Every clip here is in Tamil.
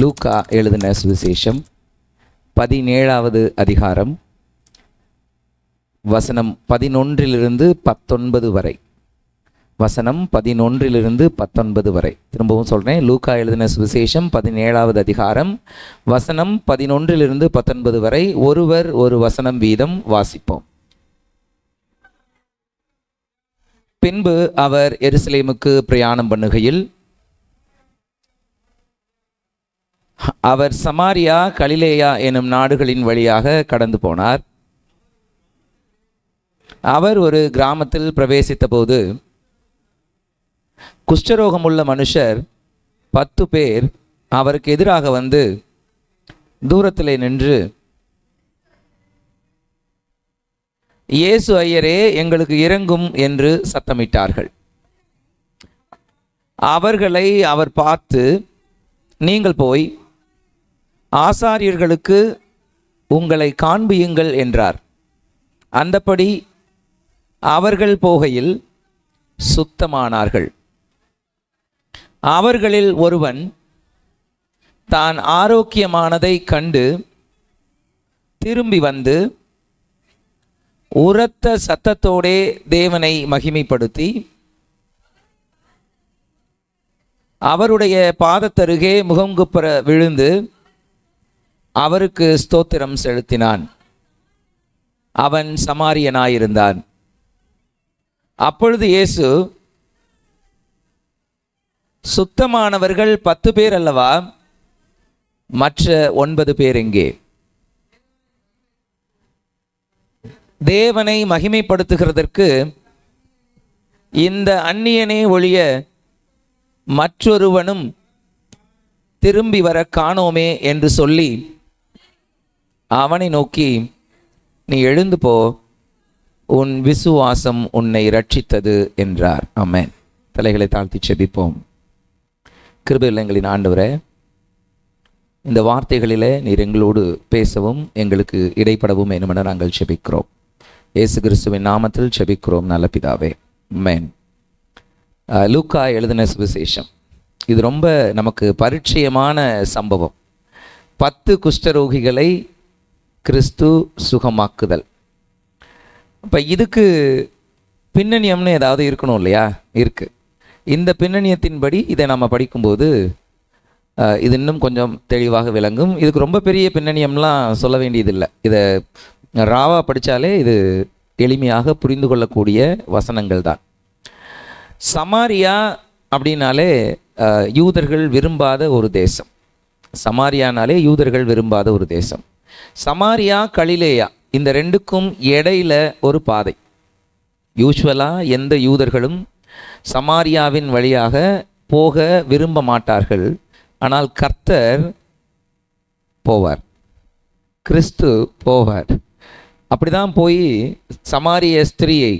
லூக்கா எழுதின சுவிசேஷம் 17வது அதிகாரம் வசனம் 11-19 வரை. வசனம் 11-19 வரை. திரும்பவும் சொல்கிறேன். லூக்கா எழுதின சுவிசேஷம் 17வது அதிகாரம் வசனம் 11-19 வரை. ஒருவர் ஒரு வசனம் வீதம் வாசிப்போம். பின்பு அவர் எருசலேமுக்கு பிரயாணம் பண்ணுகையில் அவர் சமாரியா கலிலேயா எனும் நாடுகளின் வழியாக கடந்து போனார். அவர் ஒரு கிராமத்தில் பிரவேசித்த போது குஷ்டரோகமுள்ள மனுஷர் 10 பேர் அவருக்கு எதிராக வந்து தூரத்திலே நின்று, இயேசு ஐயரே, எங்களுக்கு இரங்கும் என்று சத்தமிட்டார்கள். அவர்களை அவர் பார்த்து, நீங்கள் போய் ஆசாரியர்களுக்கு உங்களை காண்பியுங்கள் என்றார். அந்தப்படி அவர்கள் போகையில் சுத்தமானார்கள். அவர்களில் ஒருவன் தான் ஆரோக்கியமானதை கண்டு திரும்பி வந்து உரத்த சத்தத்தோடே தேவனை மகிமைப்படுத்தி அவருடைய பாதத்தருகே முகங்குப்புற விழுந்து அவருக்கு ஸ்தோத்திரம் செலுத்தினான். அவன் சமாரியனாயிருந்தான். அப்பொழுது இயேசு, சுத்தமானவர்கள் 10 பேர் அல்லவா, மற்ற 9 பேர் எங்கே? தேவனை மகிமைப்படுத்துகிறதற்கு இந்த அந்நியனே ஒழிய மற்றொருவனும் திரும்பி வர காணோமே என்று சொல்லி அவனை நோக்கி, நீ எழுந்து போ, உன் விசுவாசம் உன்னை ரட்சித்தது என்றார். ஆமென். தலைகளை தாழ்த்தி செபிப்போம். கிருபையுள்ள எங்களின் ஆண்டவரே, இந்த வார்த்தைகளிலே நீர் எங்களோடு பேசவும் எங்களுக்கு இடைப்படவும் வேண்டுமென நாங்கள் செபிக்கிறோம். இயேசு கிறிஸ்துவின் நாமத்தில் செபிக்கிறோம் நல்ல பிதாவே. ஆமென். லூக்கா எழுதின சுவிசேஷம் இது ரொம்ப நமக்கு பரிச்சயமான சம்பவம். 10 குஷ்டரோகிகளை கிறிஸ்து சுகமாக்குதல். இப்போ இதுக்கு பின்னணியம்னு ஏதாவது இருக்கணும் இல்லையா? இருக்குது. இந்த பின்னணியத்தின்படி இதை நம்ம படிக்கும்போது இது இன்னும் கொஞ்சம் தெளிவாக விளங்கும். இதுக்கு ரொம்ப பெரிய பின்னணியம்லாம் சொல்ல வேண்டியதில்லை. இதை ராவா படித்தாலே இது எளிமையாக புரிந்து கொள்ளக்கூடிய வசனங்கள் தான். சமாரியா அப்படின்னாலே யூதர்கள் விரும்பாத ஒரு தேசம். சமாரியானாலே யூதர்கள் விரும்பாத ஒரு தேசம். சமாரியா கலிலேயா இந்த ரெண்டுக்கும் இடையில ஒரு பாதை. யூசுவலாக எந்த யூதர்களும் சமாரியாவின் வழியாக போக விரும்ப மாட்டார்கள். ஆனால் கர்த்தர் போவார், கிறிஸ்து போவார். அப்படிதான் போய் சமாரிய ஸ்திரியை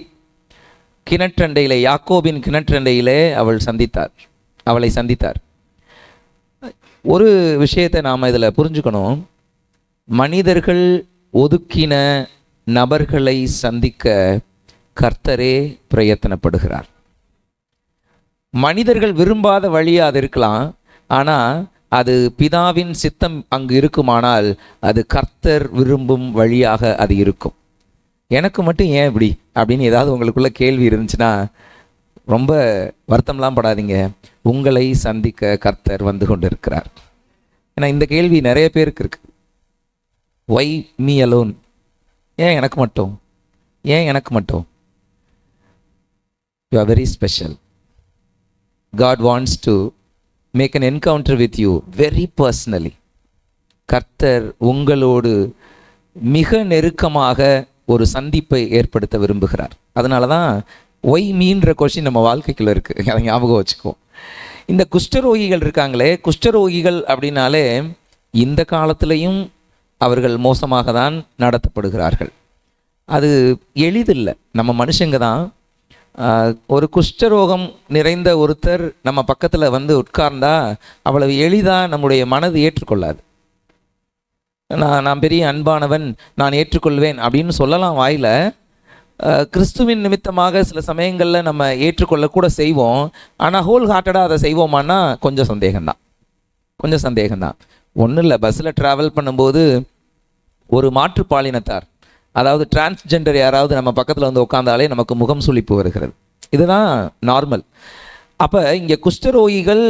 கிணற்றண்டையிலே, யாக்கோபின் கிணற்றண்டையிலே அவளை சந்தித்தார். ஒரு விஷயத்தை நாம் இதில் புரிஞ்சுக்கணும். மனிதர்கள் ஒதுக்கின நபர்களை சந்திக்க கர்த்தரே பிரயத்தனப்படுகிறார். மனிதர்கள் விரும்பாத வழியாக அது இருக்கலாம், ஆனால் அது பிதாவின் சித்தம் அங்கு இருக்குமானால் அது கர்த்தர் விரும்பும் வழியாக அது இருக்கும். எனக்கு மட்டும் ஏன் இப்படி அப்படின்னு ஏதாவது உங்களுக்குள்ள கேள்வி இருந்துச்சுன்னா ரொம்ப வருத்தம்லாம் படாதீங்க. உங்களை சந்திக்க கர்த்தர் வந்து கொண்டு இருக்கிறார். ஏன்னா இந்த கேள்வி நிறைய பேருக்கு இருக்கு. Why me alone? ஏன் எனக்கு மட்டும்? ஏன் எனக்கு மட்டும்? You are very special. God wants to make an encounter with you very personally. கர்த்தர் உங்களோடு மிக நெருக்கமாக ஒரு சந்திப்பை ஏற்படுத்த விரும்புகிறார். அதனால தான் ஒய் மீன்ற கொஸ்டின் நம்ம வாழ்க்கைக்குள்ள இருக்குது. அதை ஞாபகம் வச்சுக்குவோம். இந்த குஷ்டரோகிகள் இருக்காங்களே, குஷ்டரோகிகள் அப்படின்னாலே இந்த காலத்திலையும் அவர்கள் மோசமாக தான் நடத்தப்படுகிறார்கள். அது எளிதில்லை. நம்ம மனுஷங்க தான். ஒரு குஷ்டரோகம் நிறைந்த ஒருத்தர் நம்ம பக்கத்தில் வந்து உட்கார்ந்தா அவ்வளவு எளிதாக நம்முடைய மனது ஏற்றுக்கொள்ளாது. நான் பெரிய அன்பானவன், நான் ஏற்றுக்கொள்வேன் அப்படின்னு சொல்லலாம் வாயில். கிறிஸ்துவின் நிமித்தமாக சில சமயங்களில் நம்ம ஏற்றுக்கொள்ளக்கூட செய்வோம். ஆனால் ஹோல் ஹார்ட்டடாக அதை செய்வோமான்னா கொஞ்சம் சந்தேகம்தான். கொஞ்சம் சந்தேகம்தான். ஒன்றும் இல்லை, பஸ்ஸில் ட்ராவல் பண்ணும்போது ஒரு மாற்றுப்பாலினத்தார், அதாவது டிரான்ஸ்ஜெண்டர் யாராவது நம்ம பக்கத்தில் வந்து உட்காந்தாலே நமக்கு முகம் சுளிப்பு வருகிறது. இதுதான் நார்மல். அப்போ இங்கே குஷ்டரோகிகள்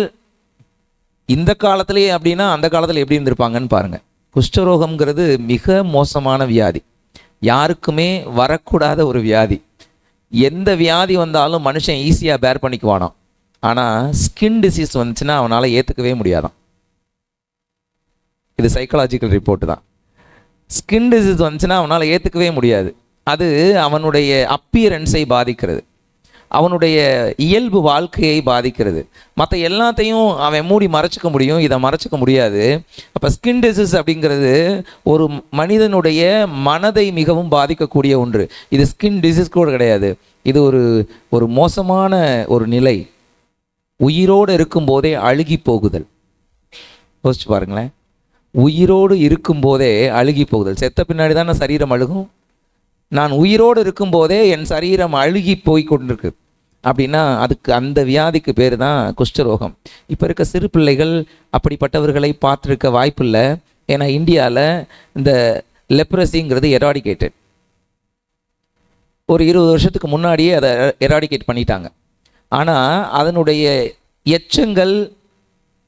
இந்த காலத்திலேயே அப்படின்னா அந்த காலத்தில் எப்படி இருந்திருப்பாங்கன்னு பாருங்கள். குஷ்டரோகம்ங்கிறது மிக மோசமான வியாதி, யாருக்குமே வரக்கூடாத ஒரு வியாதி. எந்த வியாதி வந்தாலும் மனுஷன் ஈஸியாக பேர் பண்ணிக்குவானோ, ஆனால் ஸ்கின் டிசீஸ் வந்துச்சுன்னா அவனால் ஏற்றுக்கவே முடியாதான். இது சைக்காலஜிக்கல் ரிப்போர்ட் தான். ஸ்கின் டிசீஸ் வந்துச்சுன்னா அவனால் ஏற்றுக்கவே முடியாது. அது அவனுடைய அப்பியரன்ஸை பாதிக்கிறது, அவனுடைய இயல்பு வாழ்க்கையை பாதிக்கிறது. மற்ற எல்லாத்தையும் அவன் மூடி மறைச்சிக்க முடியும், இதை மறைச்சிக்க முடியாது. அப்போ ஸ்கின் டிசீஸ் அப்படிங்கிறது ஒரு மனிதனுடைய மனதை மிகவும் பாதிக்கக்கூடிய ஒன்று. இது ஸ்கின் டிசீஸ் கூட கிடையாது, இது ஒரு மோசமான ஒரு நிலை. உயிரோடு இருக்கும்போதே அழுகி போகுதல். யோசிச்சு பாருங்களேன், உயிரோடு இருக்கும்போதே அழுகி போகுதல். செத்த பின்னாடி தான் சரீரம் அழுகும். நான் உயிரோடு இருக்கும்போதே என் சரீரம் அழுகி போய் கொண்டிருக்கு அப்படின்னா அதுக்கு, அந்த வியாதிக்கு பேர் தான் குஷ்டரோகம். இப்போ இருக்க சிறு பிள்ளைகள் அப்படிப்பட்டவர்களை பார்த்துருக்க வாய்ப்பு இல்லை. ஏன்னா இந்தியாவில் இந்த லெப்ரஸிங்கிறது எராடிகேட்டட். ஒரு 20 வருஷத்துக்கு முன்னாடியே அதை எராடிகேட் பண்ணிட்டாங்க. ஆனால் அதனுடைய எச்சங்கள்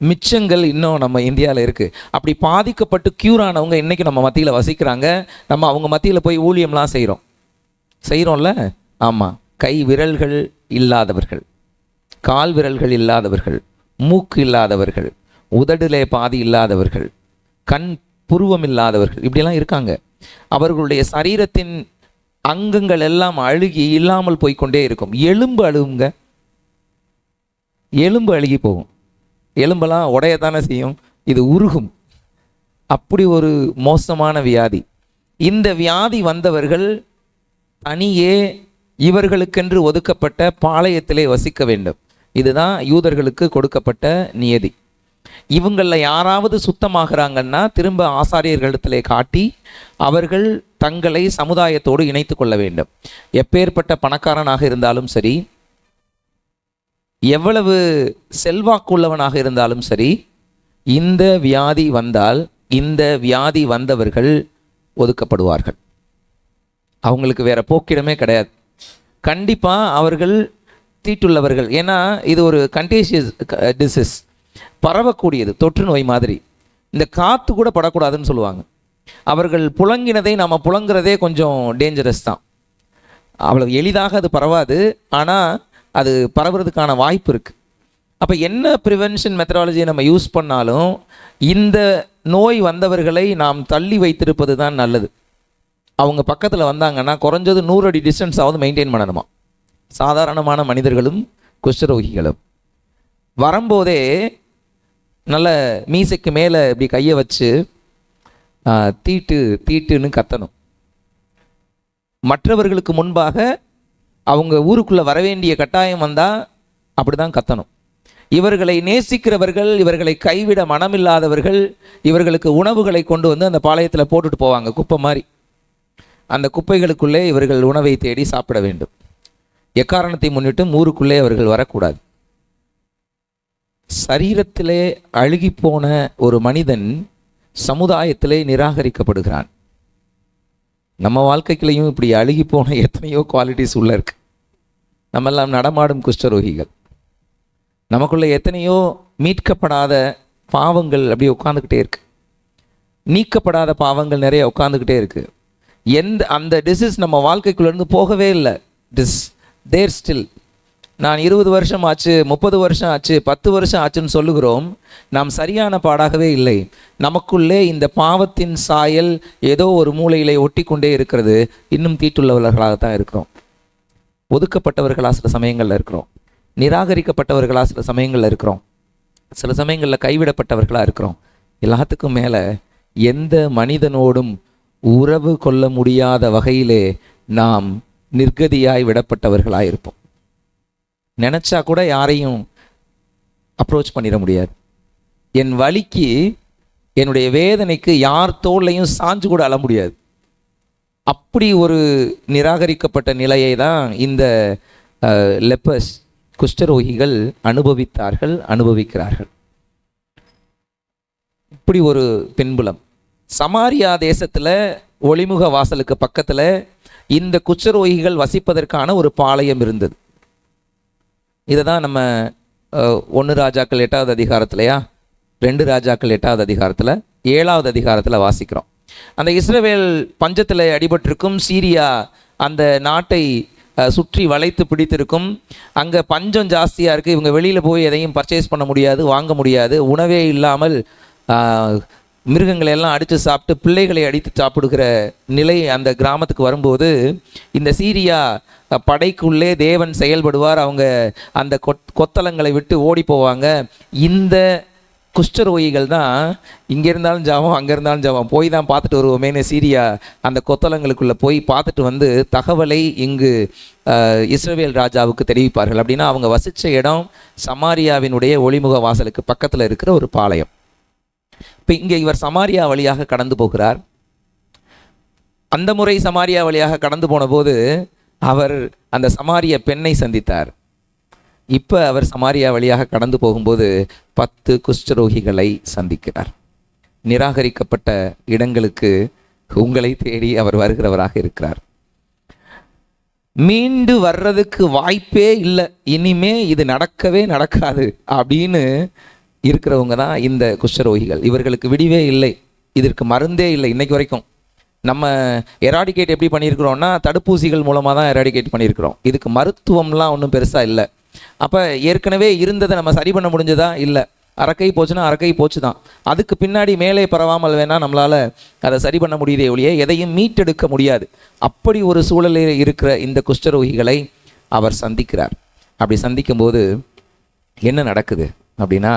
மிச்சங்கள் இன்னும் நம்ம இந்தியாவில் இருக்குது. அப்படி பாதிக்கப்பட்டு க்யூர் ஆனவங்க இன்றைக்கி நம்ம மத்தியில் வசிக்கிறாங்க. நம்ம அவங்க மத்தியில் போய் ஊழியம்லாம் செய்கிறோம்ல. ஆமாம், கை விரல்கள் இல்லாதவர்கள், கால் விரல்கள் இல்லாதவர்கள், மூக்கு இல்லாதவர்கள், உதடிலே பாதி இல்லாதவர்கள், கண் புருவம் இல்லாதவர்கள், இப்படியெல்லாம் இருக்காங்க. அவர்களுடைய சரீரத்தின் அங்கங்கள் எல்லாம் அழுகி இல்லாமல் போய்கொண்டே இருக்கும். எலும்பு அழுகுங்க, எலும்பு அழுகி போகும். எலும்பெல்லாம் உடையத்தானே செய்யும், இது உருகும். அப்படி ஒரு மோசமான வியாதி. இந்த வியாதி வந்தவர்கள் தனியே இவர்களுக்கென்று ஒதுக்கப்பட்ட பாளையத்திலே வசிக்க வேண்டும். இதுதான் யூதர்களுக்கு கொடுக்கப்பட்ட நியதி. இவங்களில் யாராவது சுத்தமாகறாங்கன்னா திரும்ப ஆசாரியர்களிடத்திலே காட்டி அவர்கள் தங்களை சமுதாயத்தோடு இணைத்து கொள்ள வேண்டும். எப்பேற்பட்ட பணக்காரனாக இருந்தாலும் சரி, எவ்வளவு செல்வாக்குள்ளவனாக இருந்தாலும் சரி, இந்த வியாதி வந்தால் இந்த வியாதி வந்தவர்கள் ஒதுக்கப்படுவார்கள். அவங்களுக்கு வேற போக்கிடமே கிடையாது. கண்டிப்பாக அவர்கள் தீட்டுள்ளவர்கள். ஏன்னா இது ஒரு கண்டேஷியஸ் டிசீஸ், பரவக்கூடியது, தொற்று நோய் மாதிரி. இந்த காற்று கூட படக்கூடாதுன்னு சொல்லுவாங்க. அவர்கள் புழங்கினதை நம்ம புழங்குறதே கொஞ்சம் டேஞ்சரஸ் தான். அவ்வளவு எளிதாக அது பரவாது, ஆனால் அது பரவுறதுக்கான வாய்ப்பு இருக்குது. அப்போ என்ன ப்ரிவென்ஷன் மெத்தடாலஜியை நம்ம யூஸ் பண்ணாலும் இந்த நோய் வந்தவர்களை நாம் தள்ளி வைத்திருப்பது தான் நல்லது. அவங்க பக்கத்தில் வந்தாங்கன்னா குறைஞ்சது 100 அடி டிஸ்டன்ஸாவது மெயின்டைன் பண்ணணுமா. சாதாரணமான மனிதர்களும் குஷ்டரோகிகளும் வரும்போதே நல்ல மீசைக்கு மேலே இப்படி கையை வச்சு தீட்டுன்னு கத்தணும். மற்றவர்களுக்கு முன்பாக அவங்க ஊருக்குள்ளே வர வேண்டிய கட்டாயம் வந்தால் அப்படி தான் கத்தணும். இவர்களை நேசிக்கிறவர்கள், இவர்களை கைவிட மனமில்லாதவர்கள், இவர்களுக்கு உணவுகளை கொண்டு வந்து அந்த பாளையத்தில் போட்டுட்டு போவாங்க, குப்பை மாதிரி. அந்த குப்பைகளுக்குள்ளே இவர்கள் உணவை தேடி சாப்பிட வேண்டும். எக்காரணத்தை முன்னிட்டு ஊருக்குள்ளே அவர்கள் வரக்கூடாது. சரீரத்திலே அழுகிப்போன ஒரு மனிதன் சமுதாயத்திலே நிராகரிக்கப்படுகிறான். நம்ம வாழ்க்கைக்குள்ளேயும் இப்படி அழுகிப்போன எத்தனையோ குவாலிட்டிஸ் உள்ள இருக்கு. நம்மெல்லாம் நடமாடும் குஷ்டரோகிகள். நமக்குள்ள எத்தனையோ மீட்கப்படாத பாவங்கள் அப்படியே உட்காந்துக்கிட்டே இருக்கு. நீக்கப்படாத பாவங்கள் நிறைய உட்காந்துக்கிட்டே இருக்கு. அந்த டிசீஸ் நம்ம வாழ்க்கைக்குள்ளேருந்து போகவே இல்லை. தேர் ஸ்டில். நான் 20 வருஷம் ஆச்சு, 30 வருஷம் ஆச்சு, 10 வருஷம் ஆச்சுன்னு சொல்லுகிறோம். நாம் சரியான பாடாகவே இல்லை. நமக்குள்ளே இந்த பாவத்தின் சாயல் ஏதோ ஒரு மூலையிலே ஒட்டி கொண்டே இருக்கிறது. இன்னும் தீட்டுள்ளவர்களாகத்தான் இருக்கிறோம். ஒதுக்கப்பட்டவர்களாக சில சமயங்களில் இருக்கிறோம், நிராகரிக்கப்பட்டவர்களாக சில சமயங்களில் இருக்கிறோம், சில சமயங்களில் கைவிடப்பட்டவர்களாக இருக்கிறோம். எல்லாத்துக்கும் மேலே எந்த மனிதனோடும் உறவு கொள்ள முடியாத வகையிலே நாம் நிர்கதியாய் விடப்பட்டவர்களாக இருப்போம். நினச்சா கூட யாரையும் அப்ரோச் பண்ணிட முடியாது. என் வலிக்கு, என்னுடைய வேதனைக்கு யார் தோள்லையும் சாஞ்சு கூட அழ முடியாது. அப்படி ஒரு நிராகரிக்கப்பட்ட நிலையை தான் இந்த லெப்பர்ஸ், குஷ்டரோகிகள் அனுபவித்தார்கள், அனுபவிக்கிறார்கள். அப்படி ஒரு பின்புலம். சமாரியா தேசத்தில் ஒளிமுக வாசலுக்கு பக்கத்தில் இந்த குஷ்டரோகிகள் வசிப்பதற்கான ஒரு பாளையம் இருந்தது. இதை தான் நம்ம 1 ராஜாக்கள் 8வது அதிகாரத்திலையா 2 ராஜாக்கள் 8வது அதிகாரத்தில் 7வது அதிகாரத்தில் வாசிக்கிறோம். அந்த இஸ்ரவேல் பஞ்சத்தில் அடிபட்டிருக்கும். சீரியா அந்த நாட்டை சுற்றி வளைத்து பிடித்திருக்கும். அங்கே பஞ்சம் ஜாஸ்தியாக இருக்குது. இவங்க வெளியில் போய் எதையும் பர்ச்சேஸ் பண்ண முடியாது, வாங்க முடியாது. உணவே இல்லாமல் மிருகங்களை எல்லாம் அடித்து சாப்பிட்டு பிள்ளைகளை அடித்து சாப்பிடுகிற நிலை அந்த கிராமத்துக்கு வரும்போது இந்த சீரியா படைக்குள்ளே தேவன் செயல்படுவார். அவங்க அந்த கொத்தளங்களை விட்டு ஓடி போவாங்க. இந்த குஷ்டரோகிகள் தான் இங்கே இருந்தாலும் ஜாபம், அங்கே இருந்தாலும் ஜாபம், போய் தான் பார்த்துட்டு வருவோமேனு சீரியா அந்த கொத்தளங்களுக்குள்ளே போய் பார்த்துட்டு வந்து தகவலை இங்கு இஸ்ரவேல் ராஜாவுக்கு தெரிவிப்பார்கள். அப்படின்னா அவங்க வசித்த இடம் சமாரியாவினுடைய ஒளிமுக வாசலுக்கு பக்கத்தில் இருக்கிற ஒரு பாளையம். இப்போ இங்கே இவர் சமாரியா வழியாக கடந்து போகிறார். அந்த முறை சமாரியா வழியாக கடந்து போன போது அவர் அந்த சமாரிய பெண்ணை சந்தித்தார். இப்போ அவர் சமாரியா வழியாக கடந்து போகும்போது 10 குஷ்டரோகிகளை சந்திக்கிறார். நிராகரிக்கப்பட்ட இடங்களுக்கு உங்களை தேடி அவர் வருகிறவராக இருக்கிறார். மீண்டு வர்றதுக்கு வாய்ப்பே இல்லை, இனிமே இது நடக்கவே நடக்காது அப்படின்னு இருக்கிறவங்க தான் இந்த குஷ்டரோகிகள். இவர்களுக்கு விடிவே இல்லை, இதற்கு மருந்தே இல்லை. இன்னைக்கு வரைக்கும் நம்ம எராடிகேட் எப்படி பண்ணியிருக்கிறோம்னா தடுப்பூசிகள் மூலமாக தான் எராடிகேட் பண்ணியிருக்கிறோம். இதுக்கு மருத்துவம்லாம் ஒன்றும் பெருசாக இல்லை. அப்போ ஏற்கனவே இருந்ததை நம்ம சரி பண்ண முடிஞ்சதா? இல்லை. அரக்கை போச்சுன்னா அரக்கை போச்சு தான். அதுக்கு பின்னாடி மேலே பரவாமல் வேணால் நம்மளால் அதை சரி பண்ண முடியுதே ஒழிய எதையும் மீட்டெடுக்க முடியாது. அப்படி ஒரு சூழலில் இருக்கிற இந்த குஷ்டரோகிகளை அவர் சந்திக்கிறார். அப்படி சந்திக்கும்போது என்ன நடக்குது அப்படின்னா,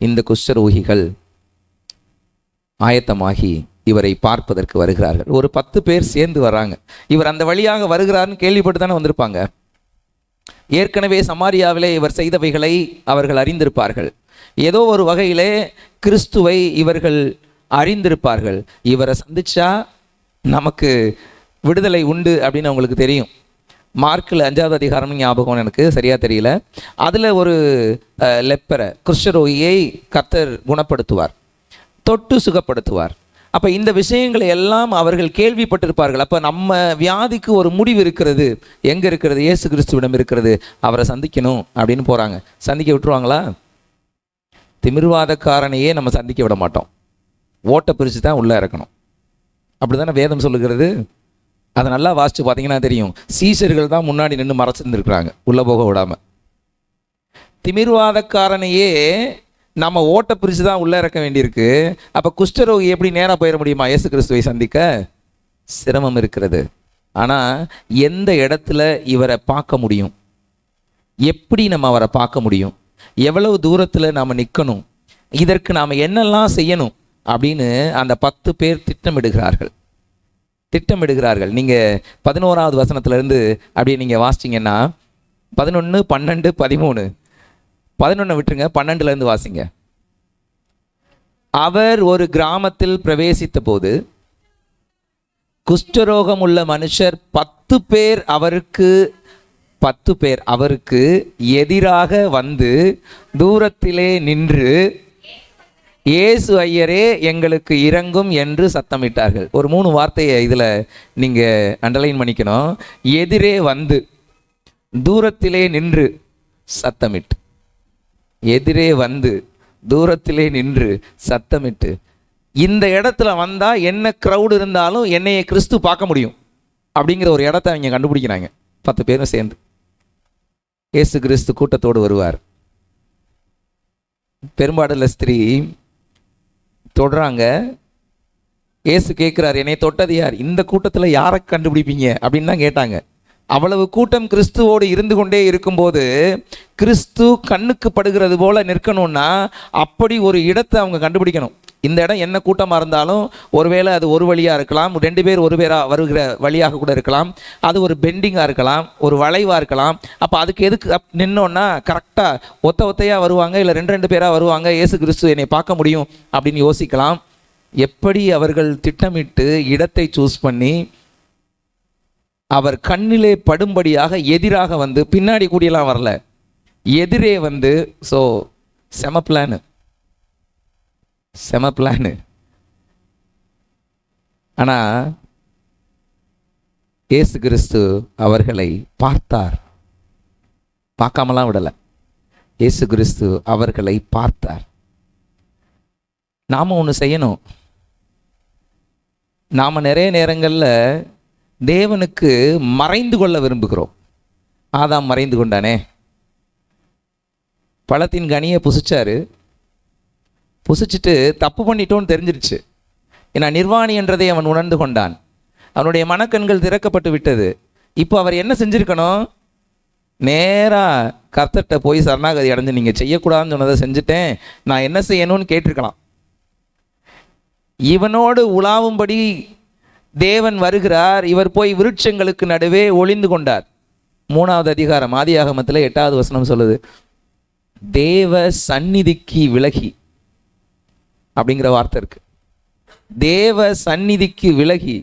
இந்த குஷ்டரோகிகள் ஆயத்தமாகி இவரை பார்ப்பதற்கு வருகிறார்கள். ஒரு 10 பேர் சேர்ந்து வராங்க. இவர் அந்த வழியாக வருகிறார்னு கேள்விப்பட்டு தானே வந்திருப்பாங்க. ஏற்கனவே சமாரியாவிலே இவர் செய்தவைகளை அவர்கள் அறிந்திருப்பார்கள். ஏதோ ஒரு வகையிலே கிறிஸ்துவை இவர்கள் அறிந்திருப்பார்கள். இவரை சந்திச்சா நமக்கு விடுதலை உண்டு அப்படின்னு அவங்களுக்கு தெரியும். மார்க்கில் 5வது அதிகாரம் ஞாபகம் எனக்கு சரியாக தெரியல. அதில் ஒரு லெப்பரை குஷ்டரோகியை கர்த்தர் குணப்படுத்துவார், தொட்டு சுகப்படுத்துவார். அப்போ இந்த விஷயங்களை எல்லாம் அவர்கள் கேள்விப்பட்டிருப்பார்கள். அப்போ நம்ம வியாதிக்கு ஒரு முடிவு இருக்கிறது. எங்கே இருக்கிறது? இயேசு கிறிஸ்துவிடம் இருக்கிறது. அவரை சந்திக்கணும் அப்படின்னு போகிறாங்க. சந்திக்க விட்டுருவாங்களா? திமிர்வாதக்காரனையே நம்ம சந்திக்க விட மாட்டோம். ஓட்டை பிரித்து தான் உள்ளே இறக்கணும். அப்படி தானே வேதம் சொல்லுகிறது. அதை நல்லா வாசித்து பார்த்தீங்கன்னா தெரியும். சீஷர்கள் தான் முன்னாடி நின்று மறைச்சிருந்துருக்குறாங்க உள்ளே போக விடாமல். திமிர்வாதக்காரனையே நம்ம ஓட்டை பிரித்து தான் உள்ளே இறக்க வேண்டியிருக்கு. அப்போ குஷ்டரோகி எப்படி நேராக போயிட முடியுமா? இயேசு கிறிஸ்துவை சந்திக்க சிரமம் இருக்கிறது. ஆனால் எந்த இடத்துல இவரை பார்க்க முடியும்? எப்படி நம்ம அவரை பார்க்க முடியும்? எவ்வளவு தூரத்தில் நாம் நிற்கணும்? இதற்கு நாம் என்னெல்லாம் செய்யணும் அப்படின்னு அந்த 10 பேர் திட்டமிடுகிறார்கள். நீங்கள் 11வது வசனத்திலிருந்து அப்படியே நீங்கள் வாசிச்சிங்கன்னா 11, 12, 13, 11 விட்டுருங்க, 12லேருந்து வாசிங்க. அவர் ஒரு கிராமத்தில் பிரவேசித்த போது குஷ்டரோகம் உள்ள மனுஷர் 10 பேர் அவருக்கு எதிராக வந்து தூரத்திலே நின்று, இயேசு ஐயரே எங்களுக்கு இரங்கும் என்று சத்தமிட்டார்கள். ஒரு 3 வார்த்தையை இதில் நீங்கள் அண்டர்லைன் பண்ணிக்கணும். எதிரே வந்து, தூரத்திலே நின்று, சத்தமிட்டு. எதிரே வந்து, தூரத்திலே நின்று, சத்தமிட்டு. இந்த இடத்துல வந்தால் என்ன க்ரௌடு இருந்தாலும் என்னைய கிறிஸ்து பார்க்க முடியும் அப்படிங்கிற ஒரு இடத்த அவங்க கண்டுபிடிக்கிறாங்க. 10 பேரும் சேர்ந்து இயேசு கிறிஸ்து கூட்டத்தோடு வருவார். பெரும்பாடுள்ள ஸ்திரீ தொடுறாங்க. இயேசு கேட்குறார், என்னை தொட்டது யார்? இந்த கூட்டத்தில் யாரை கண்டுபிடிப்பீங்க அப்படின்னு தான் கேட்டாங்க. அவ்வளவு கூட்டம் கிறிஸ்துவோடு இருந்து கொண்டே இருக்கும்போது கிறிஸ்து கண்ணுக்கு படுகிறது போல நிற்கணும்னா அப்படி ஒரு இடத்தை அவங்க கண்டுபிடிக்கணும். இந்த இடம் என்ன கூட்டமாக இருந்தாலும் ஒருவேளை அது ஒரு வழியாக இருக்கலாம், 2 பேர் ஒரு பேராக வருகிற வழியாக கூட இருக்கலாம், அது ஒரு பெண்டிங்காக இருக்கலாம், ஒரு வளைவாக இருக்கலாம். அப்போ அதுக்கு எதுக்கு நின்னோன்னா கரெக்டாக ஒத்தையாக வருவாங்க, இல்லை 2 பேராக வருவாங்க, இயேசு கிறிஸ்து என்னை பார்க்க முடியும் அப்படின்னு யோசிக்கலாம். எப்படி அவர்கள் திட்டமிட்டு இடத்தை சூஸ் பண்ணி அவர் கண்ணிலே படும்படியாக எதிராக வந்து, பின்னாடி கூடியெல்லாம் வரல, எதிரே வந்து. ஸோ செம பிளானு. செம பிளானு. ஆனால் இயேசு கிறிஸ்து அவர்களை பார்த்தார். பார்க்காமலாம் விடலை. இயேசு கிறிஸ்து அவர்களை பார்த்தார். நாம் ஒன்று செய்யணும். நாம் நிறைய நேரங்களில் தேவனுக்கு மறைந்து கொள்ள விரும்புகிறோம். ஆதாம் மறைந்து கொண்டானே, பழத்தின் கனியை புசிச்சாரு. புசிச்சுட்டு தப்பு பண்ணிட்டோன்னு தெரிஞ்சிருச்சு. ஏன்னா நிர்வாணி என்றதை அவன் உணர்ந்து கொண்டான். அவனுடைய மனக்கண்கள் திறக்கப்பட்டு விட்டது. இப்போ அவர் என்ன செஞ்சுருக்கணும்? நேராக கர்த்தர்கிட்ட போய் சரணாகதி அடைஞ்சு, நீங்கள் செய்யக்கூடாதுன்னு சொன்னதை செஞ்சுட்டேன், நான் என்ன செய்யணும்னு கேட்டிருக்கலாம். இவனோடு உலாவும்படி தேவன் வருகிறார். இவர் போய் விருட்சங்களுக்கு நடுவே ஒளிந்து கொண்டார். 3வது அதிகாரம் ஆதியாகமத்தில் 8வது வசனம் சொல்லுது, தேவ சந்நிதிக்கு விலகி அப்படிங்கிற வார்த்தை இருக்கு. தேவ சந்நிதிக்கு விலகி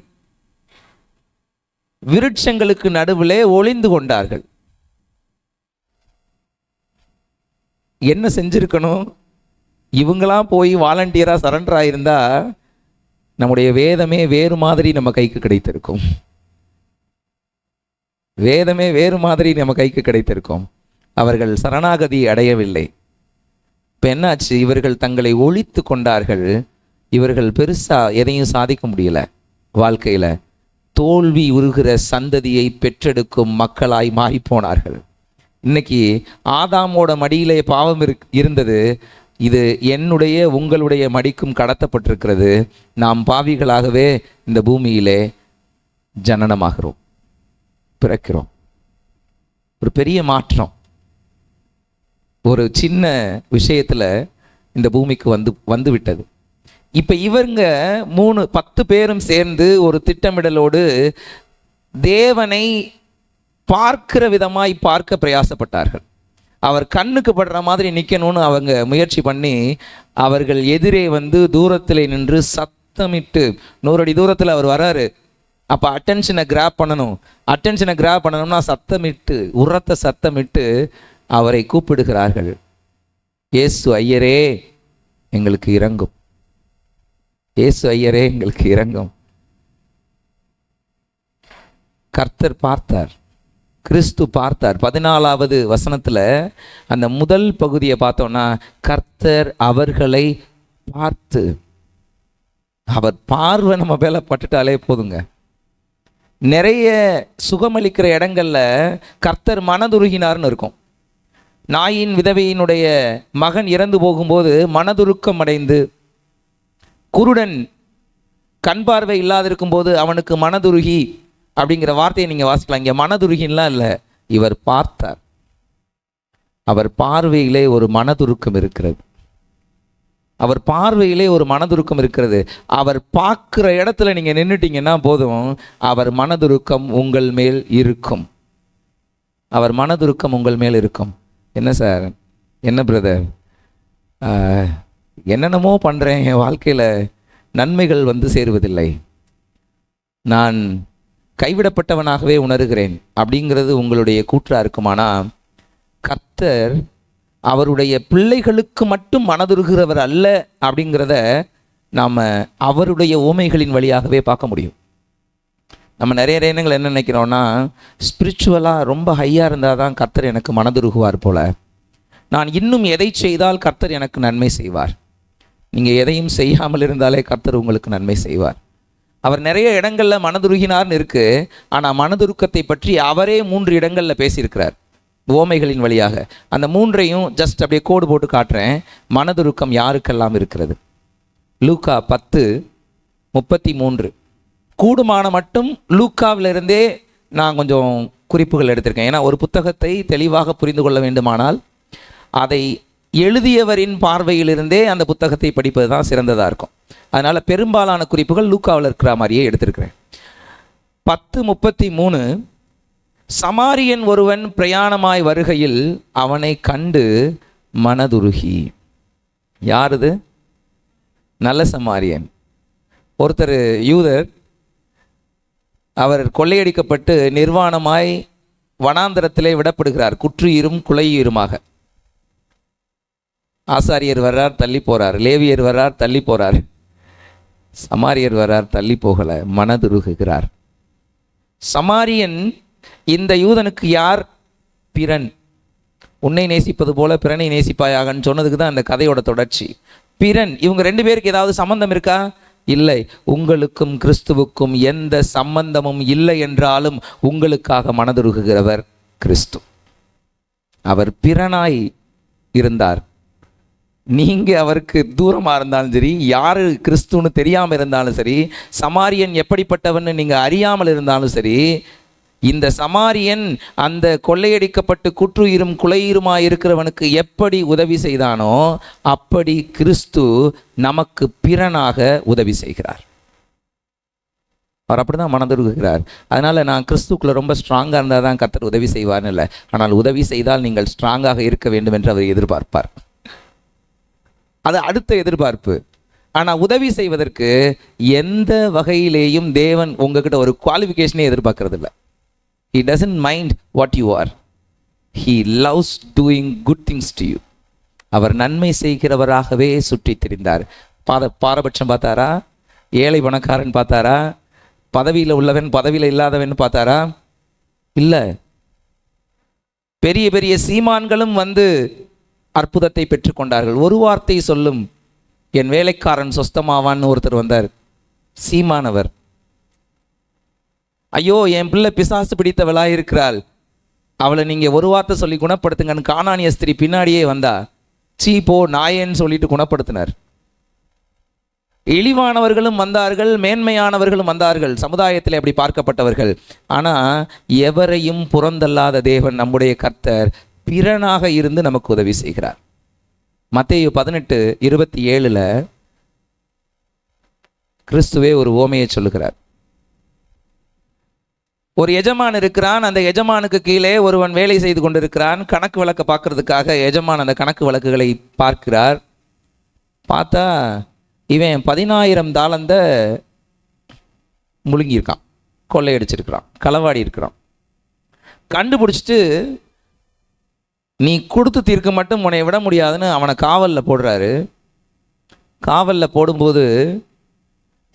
விருட்சங்களுக்கு நடுவிலே ஒளிந்து கொண்டார்கள். என்ன செஞ்சிருக்கணும்? இவங்களாம் போய் வாலண்டியராக சரண்டர் ஆயிருந்தா நம்முடைய வேதமே வேறு மாதிரி நம்ம கைக்கு கிடைத்திருக்கும். வேதமே வேறு மாதிரி நம்ம கைக்கு கிடைத்திருக்கும். அவர்கள் சரணாகதி அடையவில்லை. இப்போ என்னாச்சு? இவர்கள் தங்களை ஒழித்து கொண்டார்கள். இவர்கள் பெருசாக எதையும் சாதிக்க முடியல. வாழ்க்கையில் தோல்வி உருகிற சந்ததியை பெற்றெடுக்கும் மக்களாய் மாறிப்போனார்கள். இன்னைக்கு ஆதாமோட மடியிலே பாவம் இருந்தது. இது என்னுடைய உங்களுடைய மடிக்கும் கடத்தப்பட்டிருக்கிறது. நாம் பாவிகளாகவே இந்த பூமியிலே ஜனனமாகிறோம், பிறக்கிறோம். ஒரு பெரிய மாற்றம் ஒரு சின்ன விஷயத்தில் இந்த பூமிக்கு வந்து விட்டது. இப்போ இவங்க 10 பேரும் சேர்ந்து ஒரு திட்டமிடலோடு தேவனை பார்க்கிற விதமாய் பார்க்க பிரயாசப்பட்டார்கள். அவர் கண்ணுக்கு படுற மாதிரி நிற்கணும்னு அவங்க முயற்சி பண்ணி அவர்கள் எதிரே தூரத்தில் நின்று சத்தமிட்டு, 100 அடி தூரத்தில் அவர் வராரு. அப்போ அட்டென்ஷனை கிராப் பண்ணணும். அட்டென்ஷனை கிராப் பண்ணணும்னா சத்தமிட்டு, உரத்த சத்தமிட்டு அவரை கூப்பிடுகிறார்கள். இயேசு ஐயரே எங்களுக்கு இரங்கும், இயேசு ஐயரே எங்களுக்கு இரங்கும். கர்த்தர் பார்த்தார், கிறிஸ்து பார்த்தார். 14வது வசனத்தில் அந்த முதல் பகுதியை பார்த்தோன்னா, கர்த்தர் அவர்களை பார்த்து, அவர் பார்வை நம்ம மேலே பட்டுட்டாலே போதுங்க. நிறைய சுகமளிக்கிற இடங்கள்ல கர்த்தர் மனதுருகினார்னு இருக்கும். நாயின் விதவையினுடைய மகன் இறந்து போகும்போது மனதுருக்கம் அடைந்து, குருடன் கண் பார்வை இல்லாதிருக்கும் போது அவனுக்கு மனதுருகி அப்படிங்கிற வார்த்தையை நீங்கள் வாசிக்கலாம். இங்கே மனதுருகின்லாம் இல்லை, இவர் பார்த்தார். அவர் பார்வையிலே ஒரு மனதுருக்கம் இருக்கிறது. அவர் பார்வையிலே ஒரு மனதுருக்கம் இருக்கிறது. அவர் பார்க்குற இடத்துல நீங்கள் நின்றுட்டீங்கன்னா போதும், அவர் மனதுருக்கம் உங்கள் மேல் இருக்கும். அவர் மனதுருக்கம் உங்கள் மேல் இருக்கும். என்ன சார், என்ன பிரதர், என்னென்னமோ பண்ணுறேன், என் வாழ்க்கையில் நன்மைகள் சேருவதில்லை, நான் கைவிடப்பட்டவனாகவே உணர்கிறேன் அப்படிங்கிறது உங்களுடைய கூற்றா இருக்குமானா, கர்த்தர் அவருடைய பிள்ளைகளுக்கு மட்டும் மனதுருகிறவர் அல்ல அப்படிங்கிறத நாம் அவருடைய உவமைகளின் வழியாகவே பார்க்க முடியும். நம்ம நிறைய நேரங்கள் என்ன நினைக்கிறோன்னா, ஸ்பிரிச்சுவலாக ரொம்ப ஹையாக இருந்தால் தான் கர்த்தர் எனக்கு மனதுருகுவார் போல், நான் இன்னும் எதை செய்தால் கர்த்தர் எனக்கு நன்மை செய்வார். நீங்கள் எதையும் செய்யாமல் இருந்தாலே கர்த்தர் உங்களுக்கு நன்மை செய்வார். அவர் நிறைய இடங்களில் மனதுருகினார்னு இருக்குது. ஆனால் மனதுருக்கத்தை பற்றி அவரே 3 இடங்களில் பேசியிருக்கிறார் உவமைகளின் வழியாக. அந்த 3ஐயும் ஜஸ்ட் அப்படியே கோடு போட்டு காட்டுறேன். மனதுருக்கம் யாருக்கெல்லாம் இருக்கிறது? லூக்கா 10:33. கூடுமான மட்டும் லூக்காவிலிருந்தே நான் கொஞ்சம் குறிப்புகள் எடுத்திருக்கேன். ஏன்னா ஒரு புத்தகத்தை தெளிவாக புரிந்து கொள்ள வேண்டுமானால் அதை எழுதியவரின் பார்வையிலிருந்தே அந்த புத்தகத்தை படிப்பது தான் சிறந்ததாக இருக்கும். அதனால் பெரும்பாலான குறிப்புகள் லூக்காவில் இருக்கிற மாதிரியே எடுத்திருக்கிறேன். 10:33, சமாரியன் ஒருவன் பிரயாணமாய் வருகையில் அவனை கண்டு மனதுருகி. யாருது? நல்ல சமாரியன். ஒருத்தர் யூதர், அவர் கொள்ளையடிக்கப்பட்டு நிர்வாணமாய் வனாந்தரத்திலே விடப்படுகிறார், குற்றுயிரும் குலையுயிருமாக. ஆசாரியர் வர்றார், தள்ளி போறார். லேவியர் வர்றார், தள்ளி போறார். சமாரியர் வர்றார், தள்ளி போகல, மனதுருகுகிறார். சமாரியன் இந்த யூதனுக்கு யார்? பிறன். உன்னை நேசிப்பது போல பிறனை நேசிப்பாயாகன்னு சொன்னதுக்கு தான் அந்த கதையோட தொடர்ச்சி. பிறன். இவங்க ரெண்டு பேருக்கு ஏதாவது சம்பந்தம் இருக்கா? இல்லை. உங்களுக்கும் கிறிஸ்துவுக்கும் எந்த சம்பந்தமும் இல்லை என்றாலும் உங்களுக்காக மனதுருகுகிறவர் கிறிஸ்து. அவர் பிறனாய் இருந்தார். நீங்க அவருக்கு தூரமா இருந்தாலும் சரி, யாரு கிறிஸ்துன்னு தெரியாம இருந்தாலும் சரி, சமாரியன் எப்படிப்பட்டவன்னு நீங்க அறியாமல் இருந்தாலும் சரி, இந்த சமாரியன் அந்த கொள்ளையடிக்கப்பட்டு குற்றுயிரும் குலையுருமாய் இருக்கிறவனுக்கு எப்படி உதவி செய்தானோ அப்படி கிறிஸ்து நமக்கு பிறனாக உதவி செய்கிறார். அவர் அப்படிதான் மனதுருகுகிறார். அதனால நான் கிறிஸ்துக்குள்ள ரொம்ப ஸ்ட்ராங்கா இருந்தால் தான் கர்த்தர் உதவி செய்வார்னு இல்லை. ஆனால் உதவி செய்தால் நீங்கள் ஸ்ட்ராங்காக இருக்க வேண்டும் என்று அவர் எதிர்பார்ப்பார். அது அடுத்த எதிர்பார்ப்பு. ஆனால் உதவி செய்வதற்கு எந்த வகையிலேயும் தேவன் உங்ககிட்ட ஒரு குவாலிஃபிகேஷனே எதிர்பார்க்கறது இல்லை. He doesn't mind what you are. He loves doing good things to you. அவர் நன்மை செய்கிறவராகவே சுற்றி திரிந்தார். பாரபட்சம் பார்த்தாரா? ஏழை பணக்காரன் பார்த்தாரா? பதவியில் உள்ளவன் பதவியில் இல்லாதவன் பார்த்தாரா? இல்லை. பெரிய பெரிய சீமான்களும் வந்து அற்புதத்தை பெற்றுக்கொண்டார்கள். ஒரு வார்த்தை சொல்லும், என் வேலைக்காரன் சொஸ்தமாவான்னு ஒருத்தர் வந்தார். சீமானவர். ஐயோ, என் பிள்ளை பிசாசு பிடித்தவளாக இருக்கிறாள், அவளை நீங்கள் ஒரு வார்த்தை சொல்லி குணப்படுத்துங்கன்னு கானானிய ஸ்திரீ பின்னாடியே வந்தா. சீப்போ நாயேன்னு சொல்லிட்டு குணப்படுத்தினார். இழிவானவர்களும் வந்தார்கள், மேன்மையானவர்களும் வந்தார்கள், சமுதாயத்தில் அப்படி பார்க்கப்பட்டவர்கள். ஆனால் எவரையும் புறந்தல்லாத தேவன் நம்முடைய கர்த்தர் பிறனாக இருந்து நமக்கு உதவி செய்கிறார். மத்தேயு 18:27 கிறிஸ்துவே ஒரு ஓமையை சொல்லுகிறார். ஒரு எஜமான் இருக்கிறான். அந்த எஜமானுக்கு கீழே ஒருவன் வேலை செய்து கொண்டிருக்கிறான். கணக்கு வழக்க பார்க்கறதுக்காக எஜமான் அந்த கணக்கு வழக்குகளை பார்க்கிறார். பார்த்தா இவன் 10,000 தாளந்தை முழுங்கியிருக்கான், கொள்ளையடிச்சிருக்கிறான், களவாடி இருக்கிறான். கண்டுபிடிச்சிட்டு நீ கொடுத்து தீர்க்க மட்டும் உன்னை விட முடியாதுன்னு அவனை காவலில் போடுறாரு. காவலில் போடும்போது